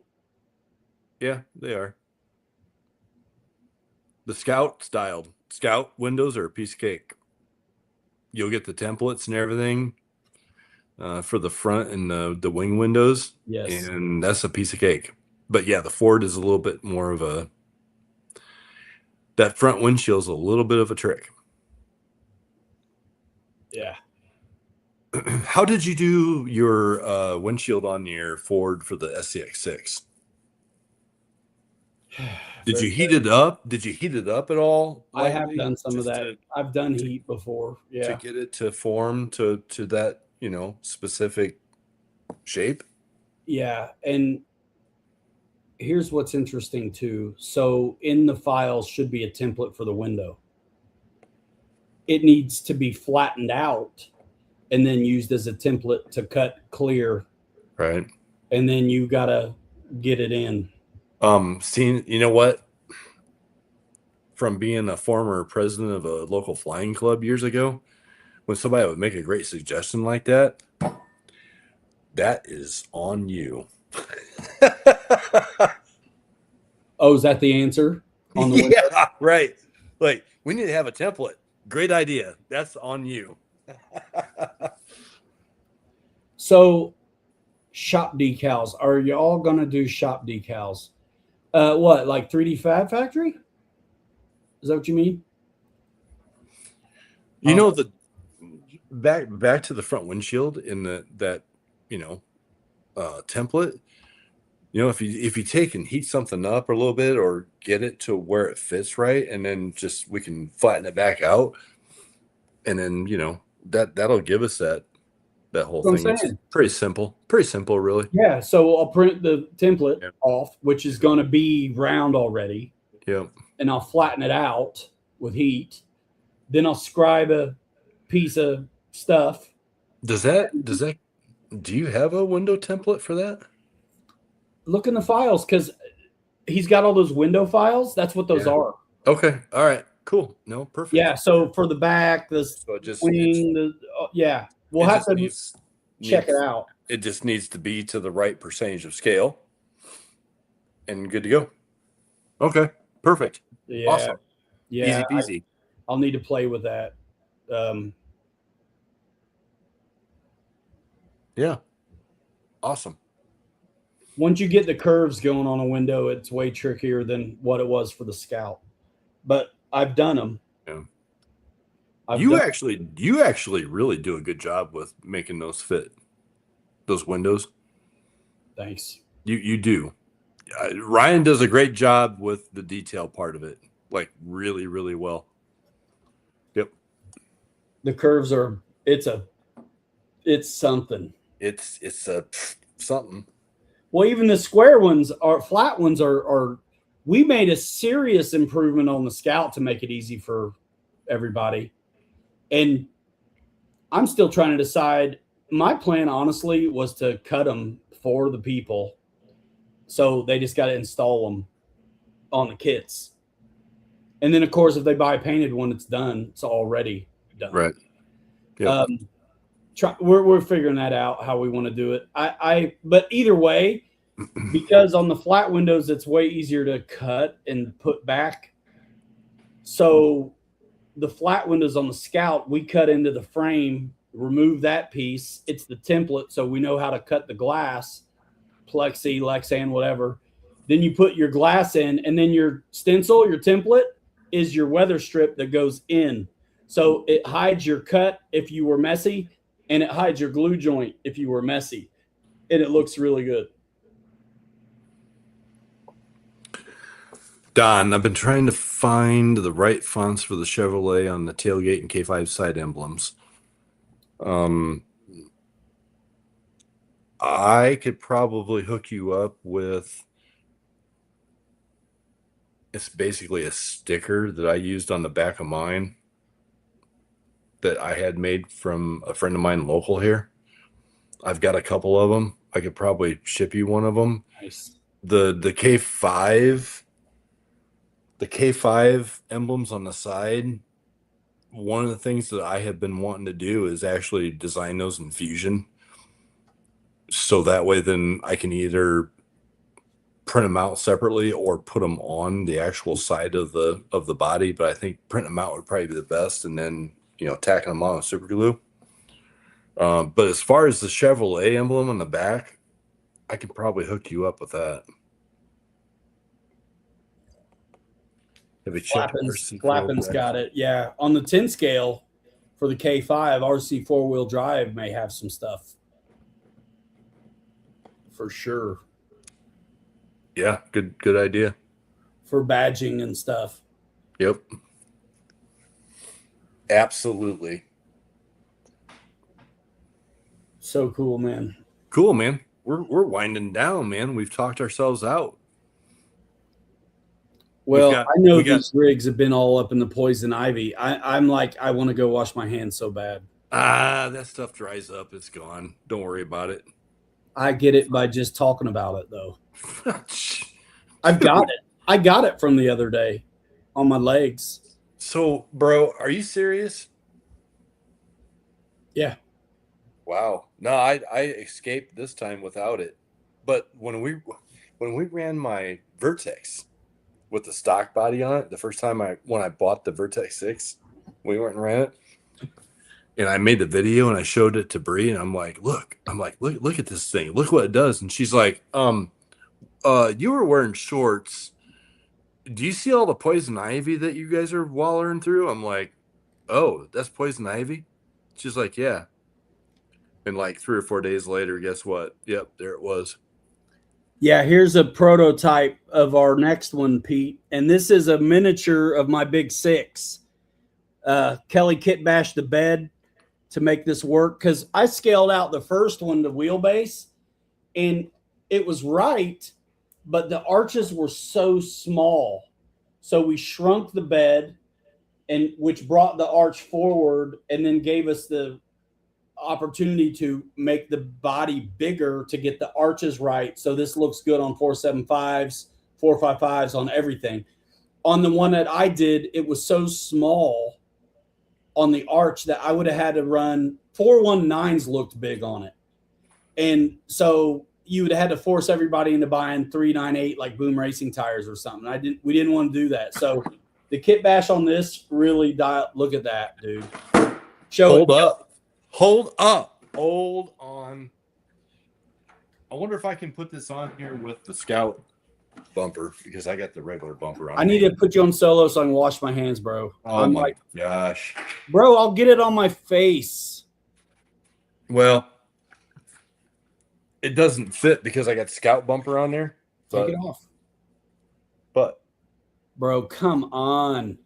Yeah, they are. The Scout styled. Scout windows are a piece of cake. You'll get the templates and everything for the front and the wing windows. Yes. And that's a piece of cake. But yeah, the Ford is a little bit more of a... That front windshield's a little bit of a trick. Yeah. How did you do your windshield on your Ford for the SCX6? Did you heat it up? Did you heat it up at all? I have Lightly, done some of just that. I've done heat before. to Yeah. get it to form to that, specific shape. Yeah. And here's what's interesting too. So in the files should be a template for the window. It needs to be flattened out and then used as a template to cut clear. Right. And then you gotta get it in. Seeing, you know what? From being a former president of a local flying club years ago, when somebody would make a great suggestion like that, that is on you. Oh, is that the answer on the window? Yeah, right. Like, we need to have a template. Great idea. That's on you. So shop decals. Are you all gonna do shop decals? What, like 3D Fab Factory? Is that what you mean? You know, the back to the front windshield in that template. If you take and heat something up a little bit or get it to where it fits right, and then just we can flatten it back out, and then that'll give us that whole That's what I'm thing. It's saying. pretty simple, really. Yeah, so I'll print the template Yep. off, which is going to be round already, Yep. and I'll flatten it out with heat. Then I'll scribe a piece of stuff. Do you have a window template for that? Look in the files because he's got all those window files. That's what those Yeah. are. Okay. All right. Cool. No, perfect. Yeah. So for the back, the So it just wing, yeah, we'll have to check it out. It just needs to be to the right percentage of scale, and good to go. Okay. Perfect. Yeah. Awesome. Yeah. Easy peasy. I'll need to play with that. Yeah. Awesome. Once you get the curves going on a window, it's way trickier than what it was for the Scout. But I've done them. Yeah. You actually really do a good job with making those fit, those windows. Thanks. You do. Ryan does a great job with the detail part of it, like really, really well. Yep. The curves are it's something. It's a something. Well, even the square ones are flat ones are we made a serious improvement on the Scout to make it easy for everybody. And I'm still trying to decide. My plan, honestly, was to cut them for the people. So they just got to install them on the kits. And then, of course, if they buy a painted one, it's done. It's already done. Right. Yep. We're figuring that out, how we want to do it. But either way, because on the flat windows, it's way easier to cut and put back. So the flat windows on the Scout, we cut into the frame, remove that piece. It's the template, so we know how to cut the glass, plexi, Lexan, whatever. Then you put your glass in, and then your stencil, your template, is your weather strip that goes in. So it hides your cut if you were messy, and it hides your glue joint if you were messy. And it looks really good. Don, I've been trying to find the right fonts for the Chevrolet on the tailgate and K5 side emblems. I could probably hook you up with, it's basically a sticker that I used on the back of mine that I had made from a friend of mine local here. I've got a couple of them. I could probably ship you one of them. Nice. The K5 emblems on the side, one of the things that I have been wanting to do is actually design those in Fusion. So that way then I can either print them out separately or put them on the actual side of the body. But I think printing them out would probably be the best, and then tacking them on with super glue. But as far as the Chevrolet emblem on the back, I can probably hook you up with that. Have you checked Flappin's got it. Yeah. On the 10 scale for the K5, RC 4-wheel drive may have some stuff. For sure. Yeah, good idea. for badging and stuff. Yep. Absolutely. So cool, man. Cool, man. We're winding down, man. We've talked ourselves out. Well, I know we got- these rigs have been all up in the poison ivy. I'm like, I want to go wash my hands so bad. That stuff dries up. It's gone. Don't worry about it. I get it by just talking about it, though. I've got it. I got it from the other day on my legs. So, bro, are you serious? Yeah. Wow. No, I escaped this time without it. But when we ran my Vertex with the stock body on it, the first time when I bought the Vertex 6, we went and ran it. And I made the video and I showed it to Bree and I'm like, look at this thing. Look what it does. And she's like, you were wearing shorts. Do you see all the poison ivy that you guys are wallering through? I'm like, oh, that's poison ivy? She's like, yeah. And like 3 or 4 days later, guess what? Yep, there it was. Yeah, here's a prototype of our next one, Pete. And this is a miniature of my big 6. Kelly kit bashed the bed to make this work because I scaled out the first one, the wheelbase, and it was right, but the arches were so small. So we shrunk the bed, and which brought the arch forward and then gave us the opportunity to make the body bigger to get the arches right. So this looks good on 475s, 455s, on everything. On the one that I did, it was so small on the arch that I would have had to run 419s looked big on it. And so you would have had to force everybody into buying 398 like Boom Racing tires or something. We didn't want to do that. So the kit bash on this really look at that, dude. Hold up. Hold on. I wonder if I can put this on here with the Scout bumper because I got the regular bumper on. I need to put you on solo so I can wash my hands, bro. Oh my gosh. Bro, I'll get it on my face. Well, it doesn't fit because I got Scout bumper on there. Take it off. But bro, come on.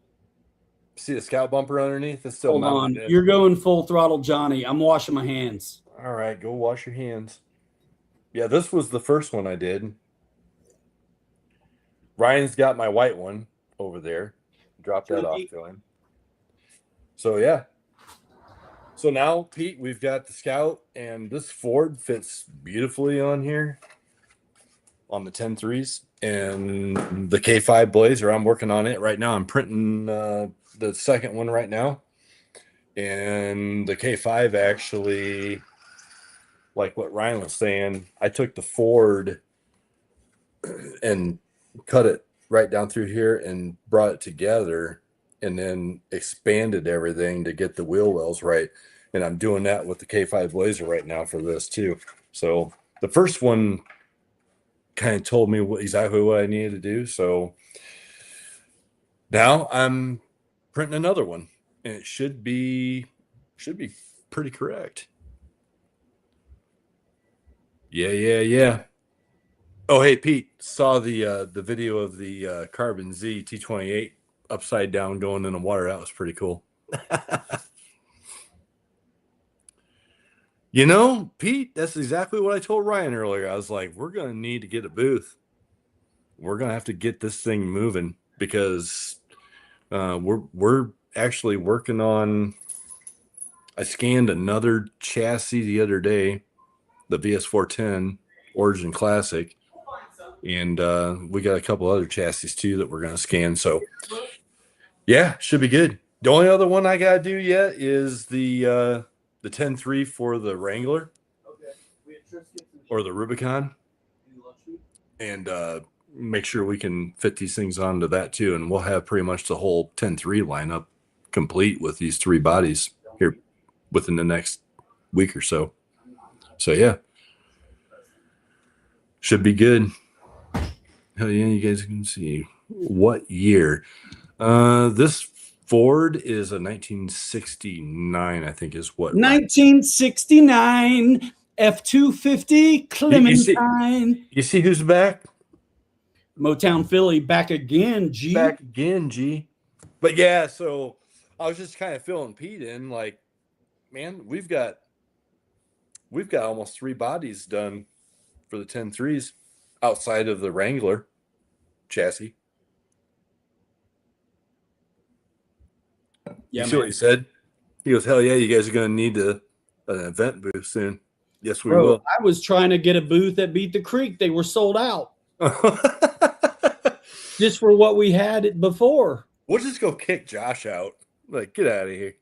See the Scout bumper underneath? It's still Hold on. You're going full throttle, Johnny. I'm washing my hands. All right, go wash your hands. Yeah, this was the first one I did. Ryan's got my white one over there. Drop that off to him. So, yeah. So now, Pete, we've got the Scout, and this Ford fits beautifully on here on the 10.3s. And the K5 Blazer, I'm working on it right now. I'm printing the second one right now. And the K5 actually, like what Ryan was saying, I took the Ford and cut it right down through here and brought it together and then expanded everything to get the wheel wells right. And I'm doing that with the K5 Blazer right now for this too. So the first one kind of told me exactly what I needed to do. So now I'm printing another one and it should be pretty correct. Yeah. Oh, hey, Pete, saw the video of the Carbon Z T28 upside down going in the water. That was pretty cool. You know, Pete, that's exactly what I told Ryan earlier. I was like, we're going to need to get a booth. We're going to have to get this thing moving because we're actually working on. I scanned another chassis the other day, the VS410 Origin Classic, and we got a couple other chassis too that we're going to scan. So, yeah, should be good. The only other one I got to do yet is the 10.3 for the Wrangler or the Rubicon, and make sure we can fit these things onto that too. And we'll have pretty much the whole 10.3 lineup complete with these 3 bodies here within the next week or so. So yeah, should be good. Hell yeah, you guys can see what year. This Ford is a 1969, I think is what. 1969 F-250 Clementine. You see who's back? Motown Philly back again, G. Back again, G. But yeah, so I was just kind of filling Pete in, like, man, we've got almost 3 bodies done for the 10-3s outside of the Wrangler chassis. Yeah, you see what he said? He goes, hell yeah, you guys are going to need an event booth soon. Yes, we will. I was trying to get a booth at Beat the Creek. They were sold out just for what we had before. We'll just go kick Josh out. Like, get out of here.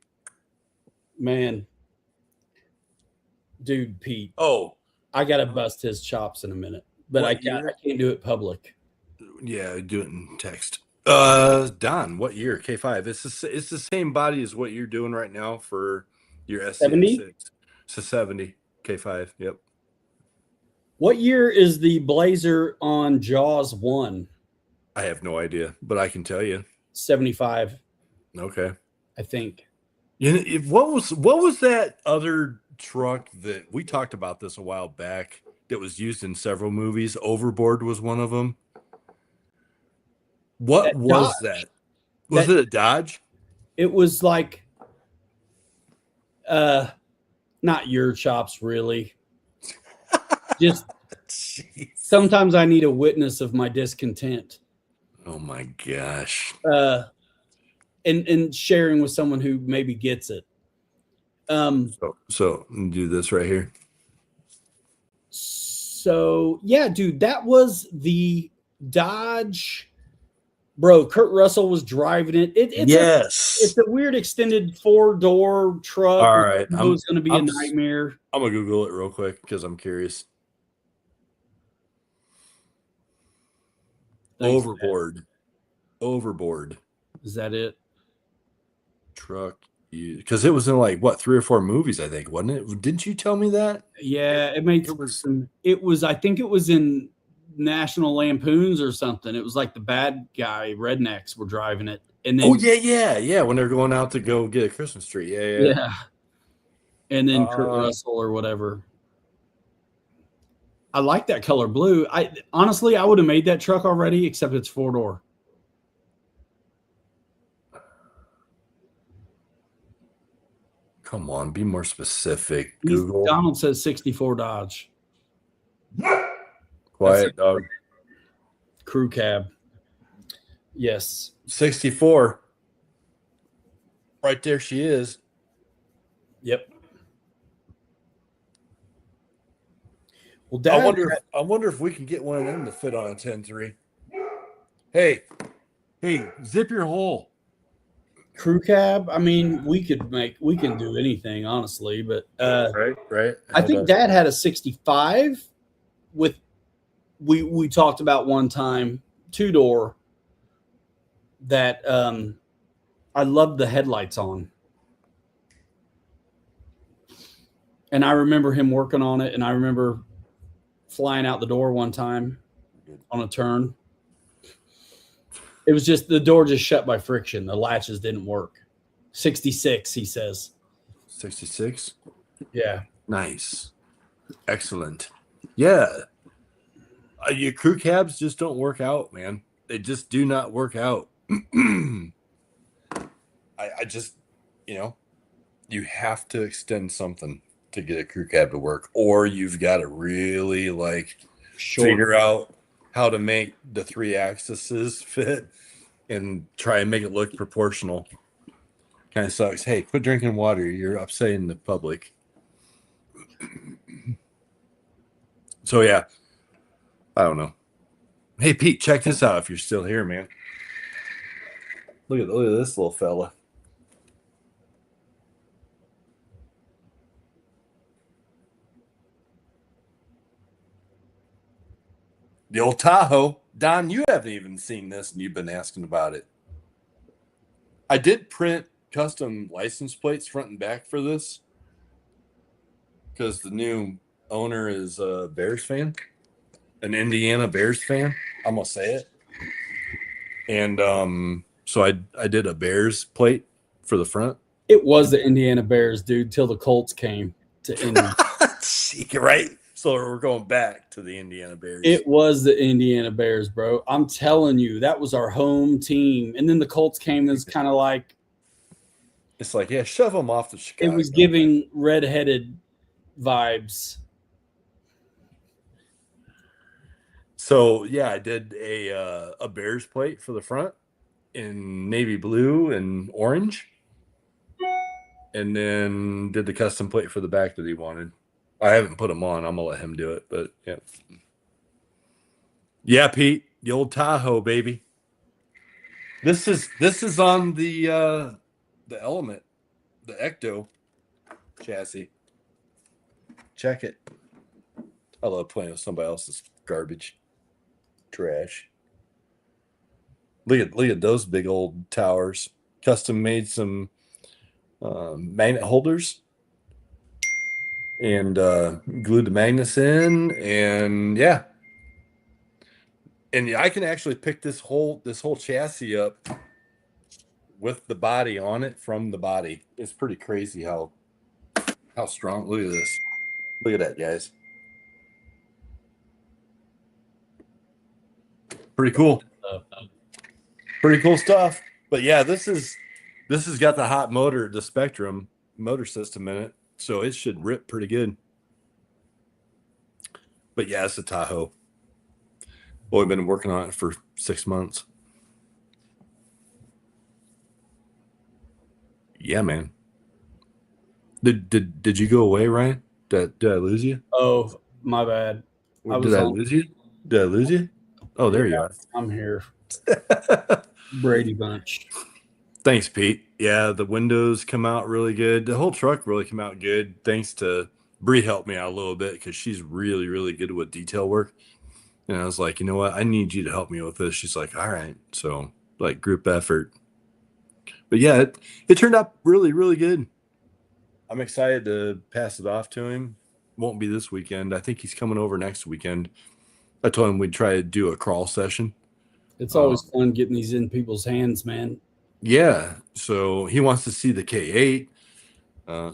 Man. Dude, Pete. Oh. I got to bust his chops in a minute, but I can't do it public. Yeah, do it in text. Don, what year? K5. It's the same body as what you're doing right now for your SC6. It's a 70 K5. Yep. What year is the Blazer on Jaws 1? I have no idea, but I can tell you. 75. Okay. I think. What was that other truck that we talked about this a while back that was used in several movies? Overboard was one of them. What was that? Was it a Dodge? It was like not your chops, really. Just sometimes I need a witness of my discontent. Oh my gosh. And sharing with someone who maybe gets it. So do this right here. So yeah, dude, that was the Dodge. Bro, Kurt Russell was driving it. It's a weird extended 4-door truck. All right, it was going to be a nightmare. I'm gonna Google it real quick because I'm curious. Thanks, Overboard. Is that it? Truck, because it was in like what 3 or 4 movies, I think, wasn't it? Didn't you tell me that? Yeah, it was. I think it was in National Lampoons or something. It was like the bad guy rednecks were driving it, and then when they're going out to go get a Christmas tree, yeah. And then Kurt Russell or whatever. I like that color blue. I would have made that truck already, except it's 4-door. Come on, be more specific. Google. Donald says 64 Dodge. Quiet, dog. Crew cab. Yes. 64. Right there she is. Yep. Well, Dad, I wonder if we can get one of them to fit on a 10-3. Hey, zip your hole. Crew cab. I mean, we can do anything, honestly, but right. I think Dad had a 65 with we talked about one time, 2-door that I loved the headlights on. And I remember him working on it, and I remember flying out the door one time on a turn. It was just the door just shut by friction. The latches didn't work. 66, he says. 66? Yeah. Nice. Excellent. Yeah. Your crew cabs just don't work out, man. They just do not work out. I just, you have to extend something to get a crew cab to work, or you've got to really figure out how to make the 3 axes fit and try and make it look proportional. Kind of sucks. Hey, quit drinking water. You're upsetting the public. So yeah, I don't know. Hey Pete, check this out if you're still here, man. Look at this little fella. The old Tahoe. Don, you haven't even seen this, and you've been asking about it. I did print custom license plates front and back for this because the new owner is a Bears fan, an Indiana Bears fan. I'm going to say it. And so I did a Bears plate for the front. It was the Indiana Bears, dude, till the Colts came to Indy. Right? So we're going back to the Indiana Bears. It was the Indiana Bears, bro. I'm telling you, that was our home team. And then the Colts came as kind of like It's like, yeah, shove them off to Chicago. it was giving redheaded vibes. So yeah, I did a Bears plate for the front in navy blue and orange, and then did the custom plate for the back that he wanted. I haven't put them on. I'm gonna let him do it, but yeah, Pete, the old Tahoe, baby. This is on the Element, the Ecto chassis. Check it. I love playing with somebody else's garbage, trash. Look at those big old towers. Custom made some magnet holders and glued the magnets in, and yeah. And I can actually pick this whole chassis up with the body on it from the body. It's pretty crazy how strong. Look at this. Look at that, guys. Pretty cool. Pretty cool stuff. But yeah, this has got the hot motor, the Spectrum motor system in it, so it should rip pretty good. But yeah, it's a Tahoe. Well, we've been working on it for 6 months. Yeah, man. Did you go away, Ryan? Did I lose you? Oh, my bad. Did I lose you? Did I lose you? Oh, there you are. I'm here. Brady Bunch. Thanks, Pete. Yeah, the windows come out really good. The whole truck really came out good. Thanks to Bree helped me out a little bit because she's really, really good with detail work. And I was like, you know what? I need you to help me with this. She's like, all right. So like group effort. But yeah, it turned out really, really good. I'm excited to pass it off to him. Won't be this weekend. I think he's coming over next weekend. I told him we'd try to do a crawl session. It's always fun getting these in people's hands, man. Yeah. So he wants to see the K8.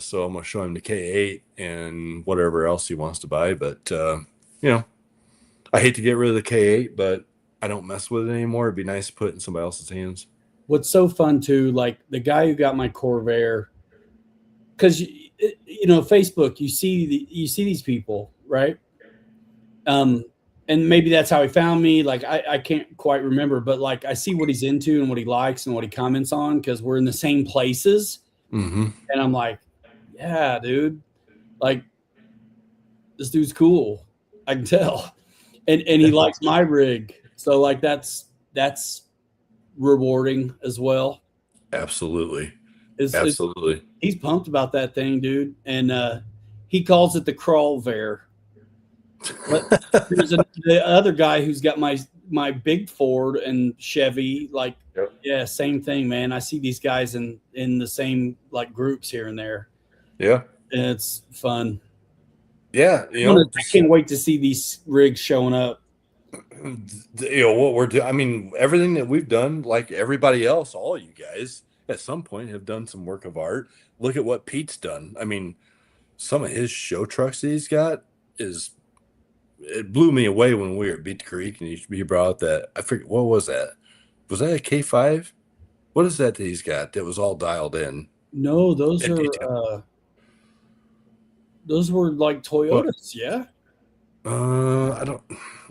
So I'm going to show him the K8 and whatever else he wants to buy. But, I hate to get rid of the K8, but I don't mess with it anymore. It'd be nice to put it in somebody else's hands. What's so fun, too, like the guy who got my Corvair, because, Facebook, you see these people, right? And maybe that's how he found me. Like, I can't quite remember, but like I see what he's into and what he likes and what he comments on because we're in the same places. Mm-hmm. And I'm like, yeah, dude, like this dude's cool. I can tell. And he likes my rig. So like that's rewarding as well. Absolutely. Absolutely. He's pumped about that thing, dude. And he calls it the Crawlvair. But there's the other guy who's got my big Ford and Chevy. Like, yep. Yeah, same thing, man. I see these guys in the same like groups here and there. Yeah. And it's fun. Yeah. I can't wait to see these rigs showing up. What we're doing. I mean, everything that we've done, like everybody else, all you guys at some point have done some work of art. Look at what Pete's done. I mean, some of his show trucks that he's got it blew me away when we were at Beat Creek and he brought out that, I forget, what was that? Was that a K5? What is that he's got that was all dialed in? No, those were like Toyotas, yeah. I don't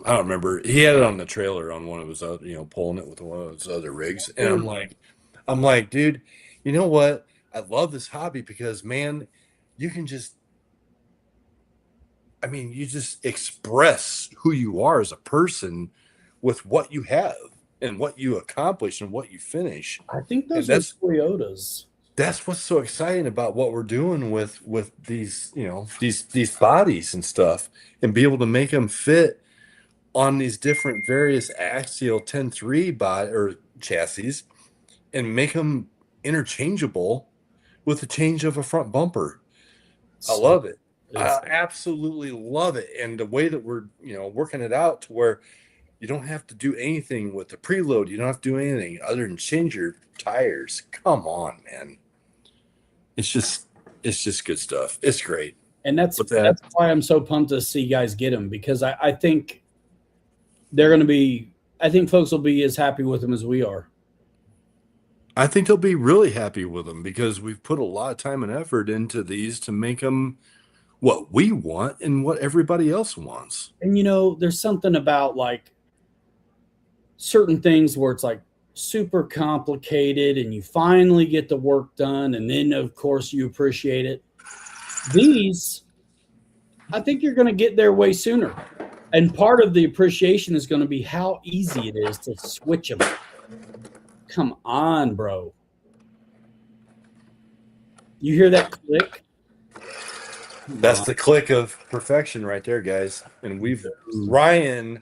remember. He had it on the trailer on one of his other, pulling it with one of his other rigs. And I'm like, dude, you know what? I love this hobby because, man, you can just express who you are as a person with what you have and what you accomplish and what you finish. I think those are Toyotas. That's what's so exciting about what we're doing with these, these bodies and stuff, and be able to make them fit on these different various axial 10-3 body or chassis and make them interchangeable with the change of a front bumper. I love it. I absolutely love it. And the way that we're, working it out to where you don't have to do anything with the preload. You don't have to do anything other than change your tires. Come on, man. It's just good stuff. It's great. And that's But that that's why I'm so pumped to see guys get them, because I think they're going to be. I think folks will be as happy with them as we are. I think they'll be really happy with them because we've put a lot of time and effort into these to make them what we want and what everybody else wants. And there's something about like certain things where it's like super complicated, and you finally get the work done, and then of course you appreciate it. These, I think you're going to get there way sooner. And part of the appreciation is going to be how easy it is to switch them. Come on, bro. You hear that click? That's the click of perfection right there, guys. And Ryan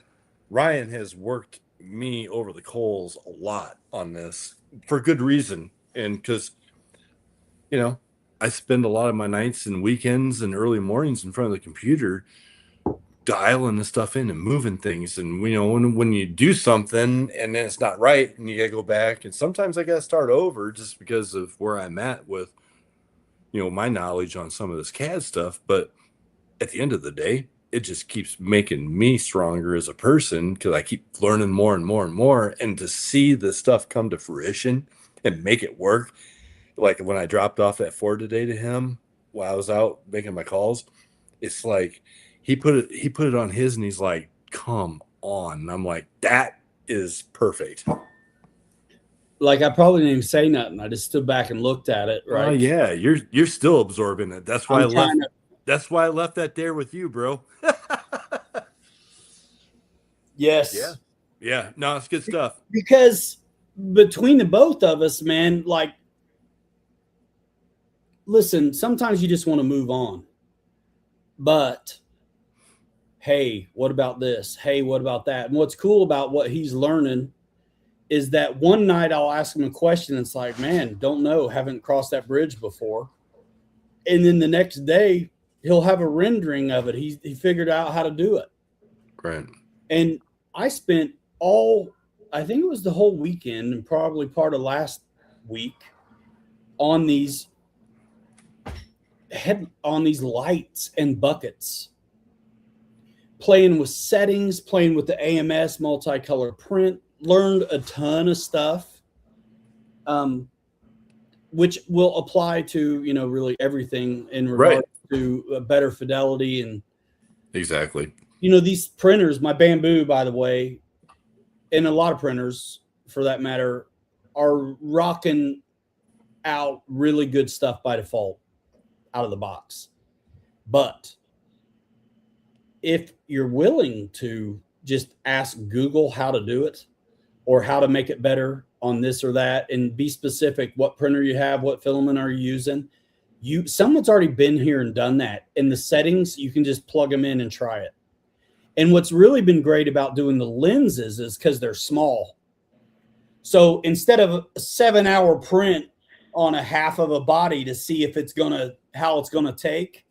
has worked me over the coals a lot on this for good reason. And because, I spend a lot of my nights and weekends and early mornings in front of the computer dialing the stuff in and moving things. And when you do something and then it's not right and you gotta go back, and sometimes I gotta start over just because of where I'm at with my knowledge on some of this CAD stuff. But at the end of the day, it just keeps making me stronger as a person because I keep learning more and more and more. And to see the stuff come to fruition and make it work, like when I dropped off that Ford today to him while I was out making my calls, it's like he put it on his and he's like, come on. And I'm like, that is perfect. Like, I probably didn't even say nothing. I just stood back and looked at it. Right. Oh yeah, you're still absorbing it. That's why that's why I left that there with you, bro. Yes. Yeah. No, it's good stuff. Because between the both of us, man, like, listen, sometimes you just want to move on. But hey, what about this? Hey, what about that? And what's cool about what he's learning is that one night I'll ask him a question. And it's like, man, don't know, haven't crossed that bridge before. And then the next day he'll have a rendering of it. He figured out how to do it. Right. And I spent I think it was the whole weekend and probably part of last week on these lights and buckets, playing with settings, playing with the AMS multicolor print, learned a ton of stuff, which will apply to, really everything in regard to better fidelity. And exactly. These printers, my Bamboo, by the way, and a lot of printers for that matter, are rocking out really good stuff by default out of the box. But if you're willing to just ask Google how to do it or how to make it better on this or that, and be specific, what printer you have, what filament are you using, someone's already been here and done that. In the settings, you can just plug them in and try it. And what's really been great about doing the lenses is because they're small. So instead of a 7-hour print on a half of a body to see if how it's gonna take,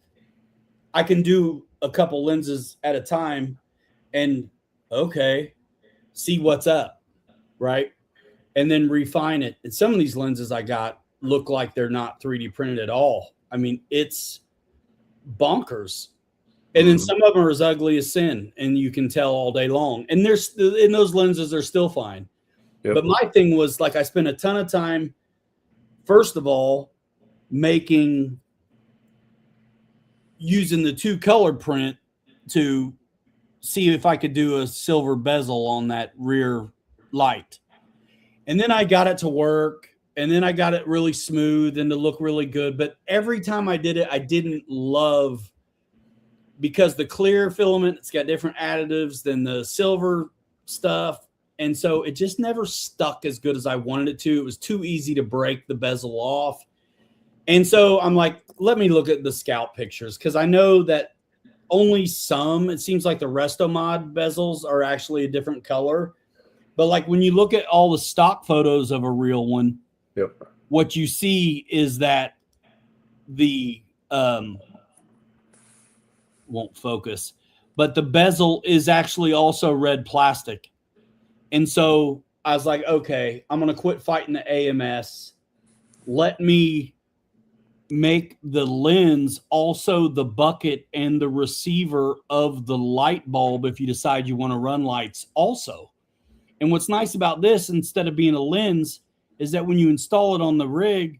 I can do a couple lenses at a time and see what's up, right? And then refine it. And some of these lenses I got look like they're not 3D printed at all. I mean, it's bonkers. And then some of them are as ugly as sin, and you can tell all day long. And those lenses are still fine. Yep. But my thing was, like, I spent a ton of time, first of all, using the 2-color print to see if I could do a silver bezel on that rear light. And then I got it to work, and then I got it really smooth and to look really good. But every time I did it, I didn't love, because the clear filament, it's got different additives than the silver stuff. And so it just never stuck as good as I wanted it to. It was too easy to break the bezel off. And so I'm like, let me look at the Scout pictures, because I know that only it seems like the Restomod bezels are actually a different color. But like when you look at all the stock photos of a real one, what you see is that the won't focus, but the bezel is actually also red plastic. And so I was like, okay, I'm going to quit fighting the AMS. Let me make the lens also the bucket and the receiver of the light bulb if you decide you want to run lights also. And what's nice about this, instead of being a lens, is that when you install it on the rig,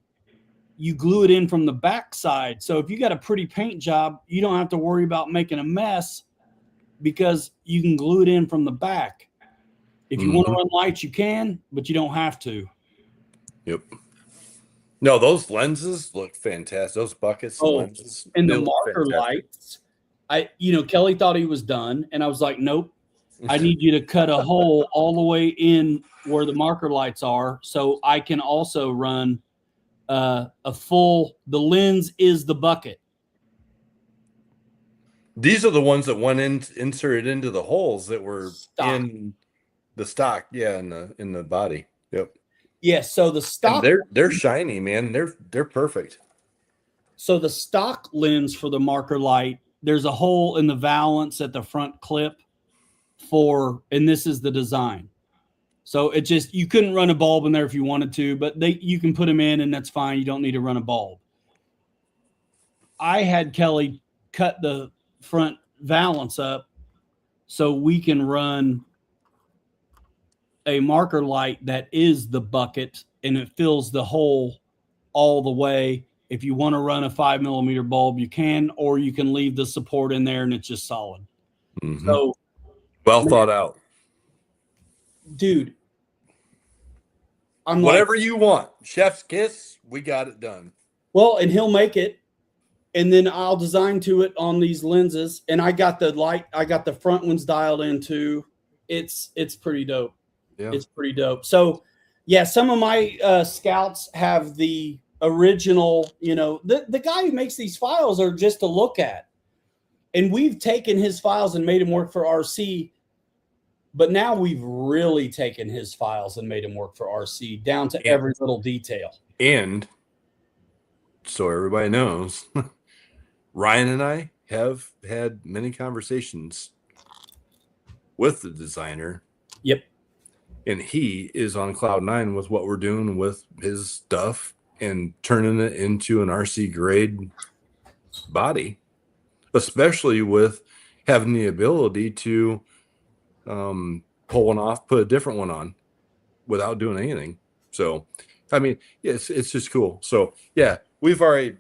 you glue it in from the back side. So if you got a pretty paint job, you don't have to worry about making a mess because you can glue it in from the back. If you want to run lights, you can, but you don't have to. Yep. No, those lenses look fantastic. Those buckets and lenses. And the marker lights, Kelly thought he was done. And I was like, nope, I need you to cut a hole all the way in where the marker lights are. So I can also run the lens is the bucket. These are the ones that went inserted into the holes that were in the stock. Yeah. In the body. Yep. Yes, so the stock, and they're shiny, man. They're perfect. So the stock lens for the marker light, there's a hole in the valance at the front clip and this is the design. So it just, you couldn't run a bulb in there if you wanted to, but you can put them in and that's fine. You don't need to run a bulb. I had Kelly cut the front valance up so we can run a marker light that is the bucket and it fills the hole all the way. If you want to run a 5mm bulb, you can, or you can leave the support in there and it's just solid. So well thought out, dude. I'm whatever you want, chef's kiss. We got it done. Well, and he'll make it, and then I'll design to it on these lenses. And I got the light. I got the front ones dialed in too. It's pretty dope. Yeah. It's pretty dope. So, yeah, some of my scouts have the original, the guy who makes these files are just to look at. And we've taken his files and made him work for RC. But now we've really taken his files and made him work for RC down to every little detail. And so everybody knows, Ryan and I have had many conversations with the designer. Yep. And he is on cloud nine with what we're doing with his stuff and turning it into an RC grade body, especially with having the ability to pull one off, put a different one on without doing anything. So, I mean, it's just cool. So yeah, we've already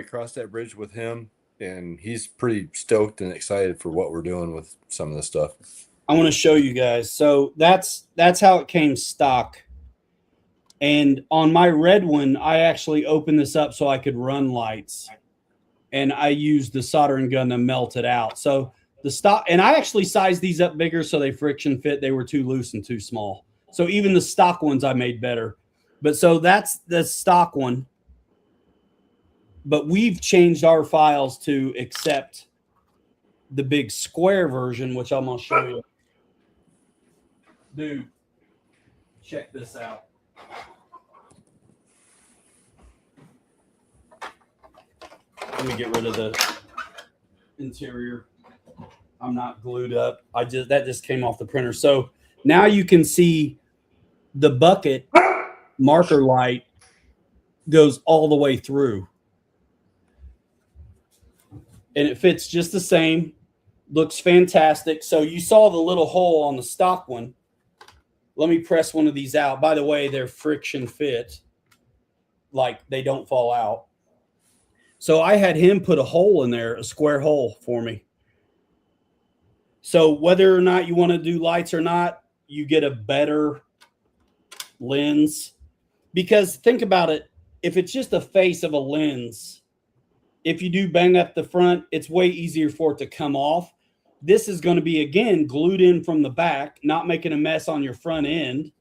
crossed that bridge with him, and he's pretty stoked and excited for what we're doing with some of this stuff. I want to show you guys. So that's how it came stock. And on my red one, I actually opened this up so I could run lights. And I used the soldering gun to melt it out. So the stock, and I actually sized these up bigger so they friction fit. They were too loose and too small. So even the stock ones I made better. But so that's the stock one. But we've changed our files to accept the big square version, which I'm going to show you. Dude, check this out. Let me get rid of the interior. I'm not glued up. That just came off the printer. So now you can see the bucket marker light goes all the way through. And it fits just the same. Looks fantastic. So you saw the little hole on the stock one. Let me press one of these out. By the way, they're friction fit. Like they don't fall out. So I had him put a hole in there, a square hole for me. So whether or not you want to do lights or not, you get a better lens. Because think about it. If it's just a face of a lens, if you do bang up the front, it's way easier for it to come off. This is going to be, again, glued in from the back, not making a mess on your front end.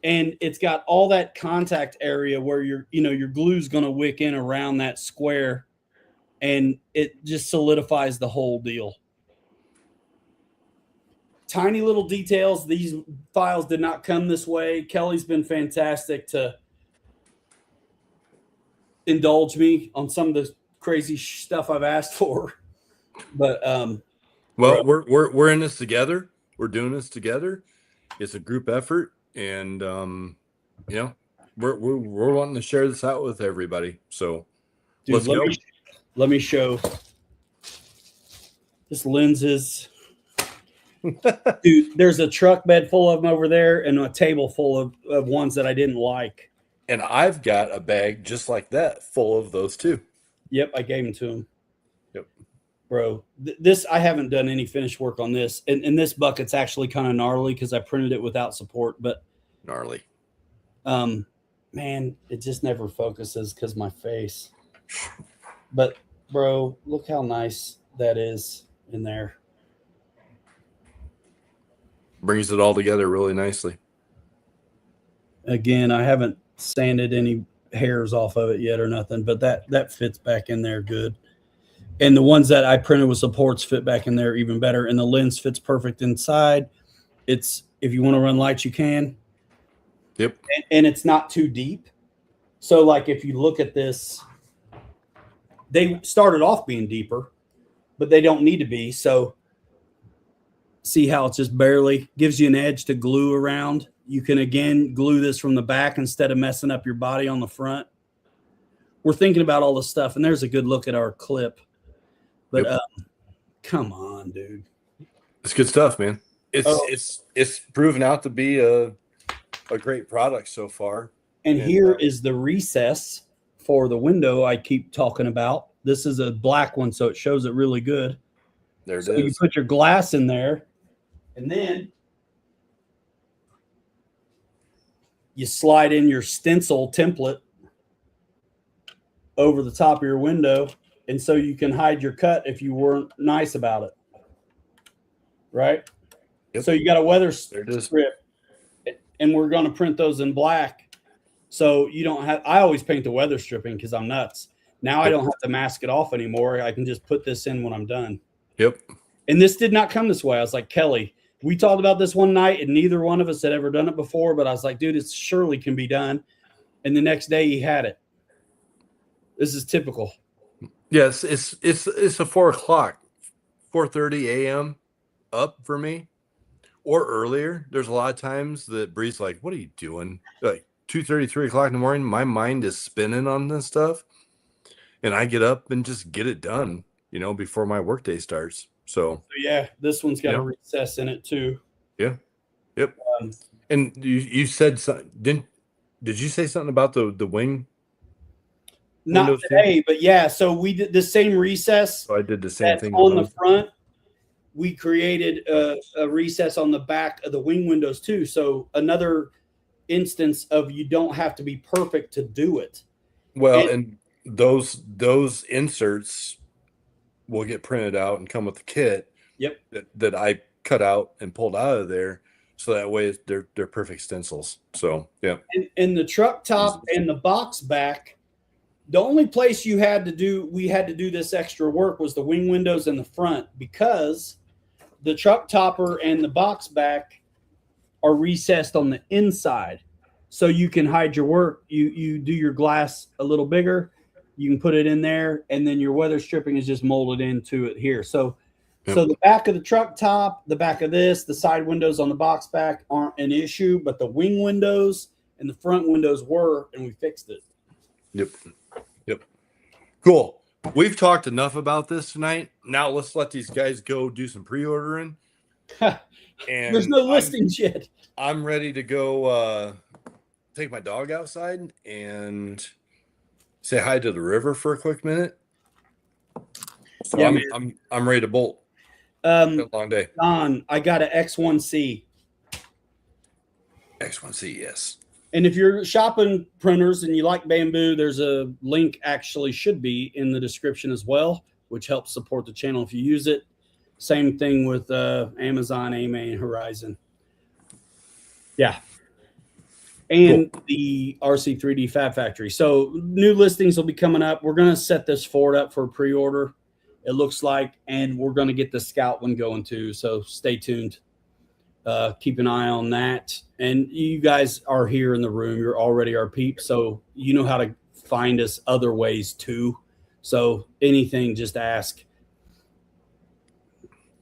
And it's got all that contact area where your glue is going to wick in around that square, and it just solidifies the whole deal. Tiny little details. These files did not come this way. Kelly's been fantastic to indulge me on some of the crazy stuff I've asked for. But well, we're in this together. We're doing this together. It's a group effort, and we're wanting to share this out with everybody. So Dude, Let's go. Let me show. This lenses. Dude, there's a truck bed full of them over there and a table full of ones that I didn't like. And I've got a bag just like that full of those too. Yep, I gave them to him. Yep. Bro, this, I haven't done any finished work on this. And this bucket's actually kind of gnarly because I printed it without support. But Gnarly. man, it just never focuses because my face. But bro, look how nice that is in there. Brings it all together really nicely. Again, I haven't sanded any hairs off of it yet or nothing, but that fits back in there good. And the ones that I printed with supports fit back in there even better. And the lens fits perfect inside. It's, if you want to run lights, you can. Yep. And it's not too deep. So like if you look at this, they started off being deeper, but they don't need to be. So see how it's just barely gives you an edge to glue around. You can again glue this from the back instead of messing up your body on the front. We're thinking about all this stuff, and there's a good look at our clip. But Yep. come on, dude. It's good stuff, man. It's proven out to be a great product so far. And here is the recess for the window I keep talking about. This is a black one, so it shows it really good. There it So is. you put your glass in there, and then you slide in your stencil template over the top of your window, and so you can hide your cut if you weren't nice about it. Right? Yep. So you got a weather There it is. strip, and we're going to print those in black. So you don't have, I always paint the weather stripping because I'm nuts. Now I don't have to mask it off anymore. I can just put this in when I'm done. Yep. And this did not come this way. I was like, Kelly, we talked about this one night and neither one of us had ever done it before, but I was like, dude, it surely can be done. And the next day he had it. This is typical. Yes, it's a 4:00, 4:30 a.m. up for me, or earlier. There's a lot of times that Bree's like, "What are you doing?" Like 2:30, 3 o'clock in the morning. My mind is spinning on this stuff, and I get up and just get it done, before my workday starts. So Yeah, this one's got Yeah. a recess in it too. yeah, yep. Um, And you said something? Did you say something about the wing? Not Windows too? today, but yeah. So we did the same recess So I did the same that's thing on the those. front. We created a recess on the back of the wing windows too. So another instance of you don't have to be perfect to do it. Well, and those inserts will get printed out and come with the kit. Yep. That I cut out and pulled out of there, so that way they're perfect stencils. So yeah. And the truck top and the box back, the only place we had to do this extra work was the wing windows in the front, because the truck topper and the box back are recessed on the inside. So you can hide your work. You do your glass a little bigger, you can put it in there, and then your weather stripping is just molded into it here. So Yep. So the back of the truck top, the back of this, the side windows on the box back aren't an issue, but the wing windows and the front windows were, and we fixed it. Yep. Cool. We've talked enough about this tonight. Now let's let these guys go do some pre-ordering. And There's no listings yet. I'm ready to go take my dog outside and say hi to the river for a quick minute. So Yeah, I'm ready to bolt. Been a long day. Don, I got an X1C. X1C, yes. And if you're shopping printers and you like bamboo, there's a link actually should be in the description as well, which helps support the channel if you use it. Same thing with Amazon, AMA, and Horizon. Yeah. And Cool. the RC3D Fab Factory. So new listings will be coming up. We're going to set this Ford up for pre-order, it looks like, and we're going to get the Scout one going too. So stay tuned. Keep an eye on that. And you guys are here in the room. You're already our peeps, so you know how to find us other ways too. So anything, just ask.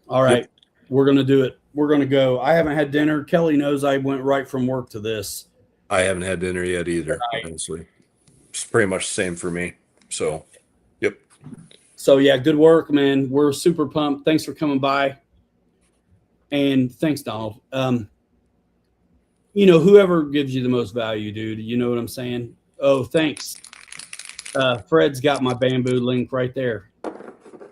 All right. Yep. We're going to do it. We're going to go. I haven't had dinner. Kelly knows I went right from work to this. I haven't had dinner yet either, honestly. It's pretty much the same for me. So So yeah, good work, man. We're super pumped. Thanks for coming by. And thanks, Donald. Whoever gives you the most value, dude, you know what I'm saying? Oh, thanks. Fred's got my bamboo link right there.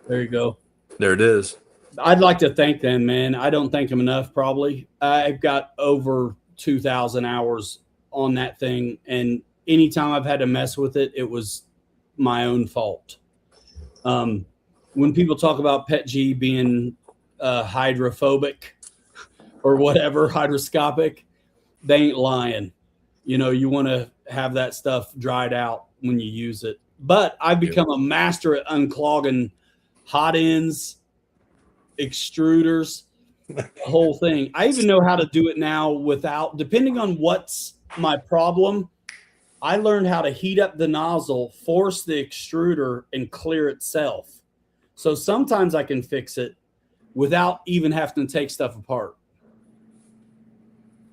There you go. There it is. I'd like to thank them, man. I don't thank them enough, probably. I've got over 2,000 hours on that thing. And anytime I've had to mess with it, it was my own fault. When people talk about Pet G being hydrophobic or whatever, hydroscopic, they ain't lying. You want to have that stuff dried out when you use it. But I've become a master at unclogging hot ends, extruders, the whole thing. I even know how to do it now without, depending on what's my problem. I learned how to heat up the nozzle, force the extruder, and clear itself. So sometimes I can fix it without even having to take stuff apart.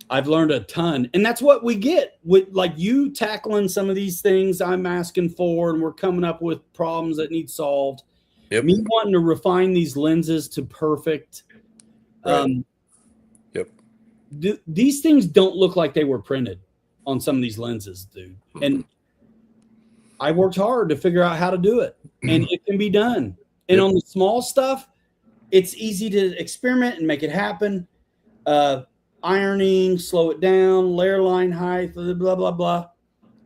I've learned a ton. And that's what we get with like you tackling some of these things I'm asking for, and we're coming up with problems that need solved. Yep. Me wanting to refine these lenses to perfect. Right. Yep. These things don't look like they were printed on some of these lenses, dude. And I worked hard to figure out how to do it, and it can be done. And on the small stuff, it's easy to experiment and make it happen. Ironing, slow it down, layer line height, blah, blah, blah.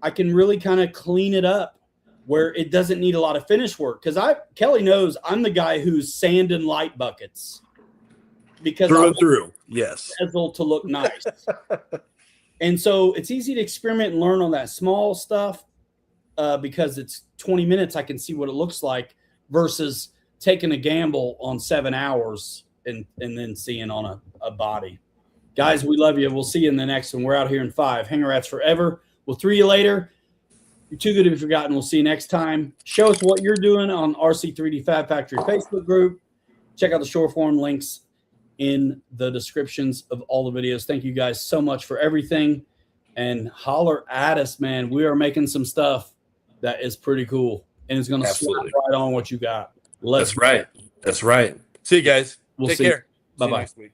I can really kind of clean it up where it doesn't need a lot of finish work. Because Kelly knows I'm the guy who's sanding light buckets. Because through. Yes. Bezel to look nice. And so it's easy to experiment and learn on that small stuff because it's 20 minutes. I can see what it looks like versus taking a gamble on 7 hours and then seeing on a body. Guys, we love you. We'll see you in the next one. We're out here in 5. Hanger Rats forever. We'll 3 you later. You're too good to be forgotten. We'll see you next time. Show us what you're doing on RC3D Fab Factory Facebook group. Check out the short form links in the descriptions of all the videos. Thank you guys so much for everything. And holler at us, man. We are making some stuff that is pretty cool. And it's going to slap right on what you got. That's right. That's right. See you guys. We'll Take see. care. Bye-bye. See you next week.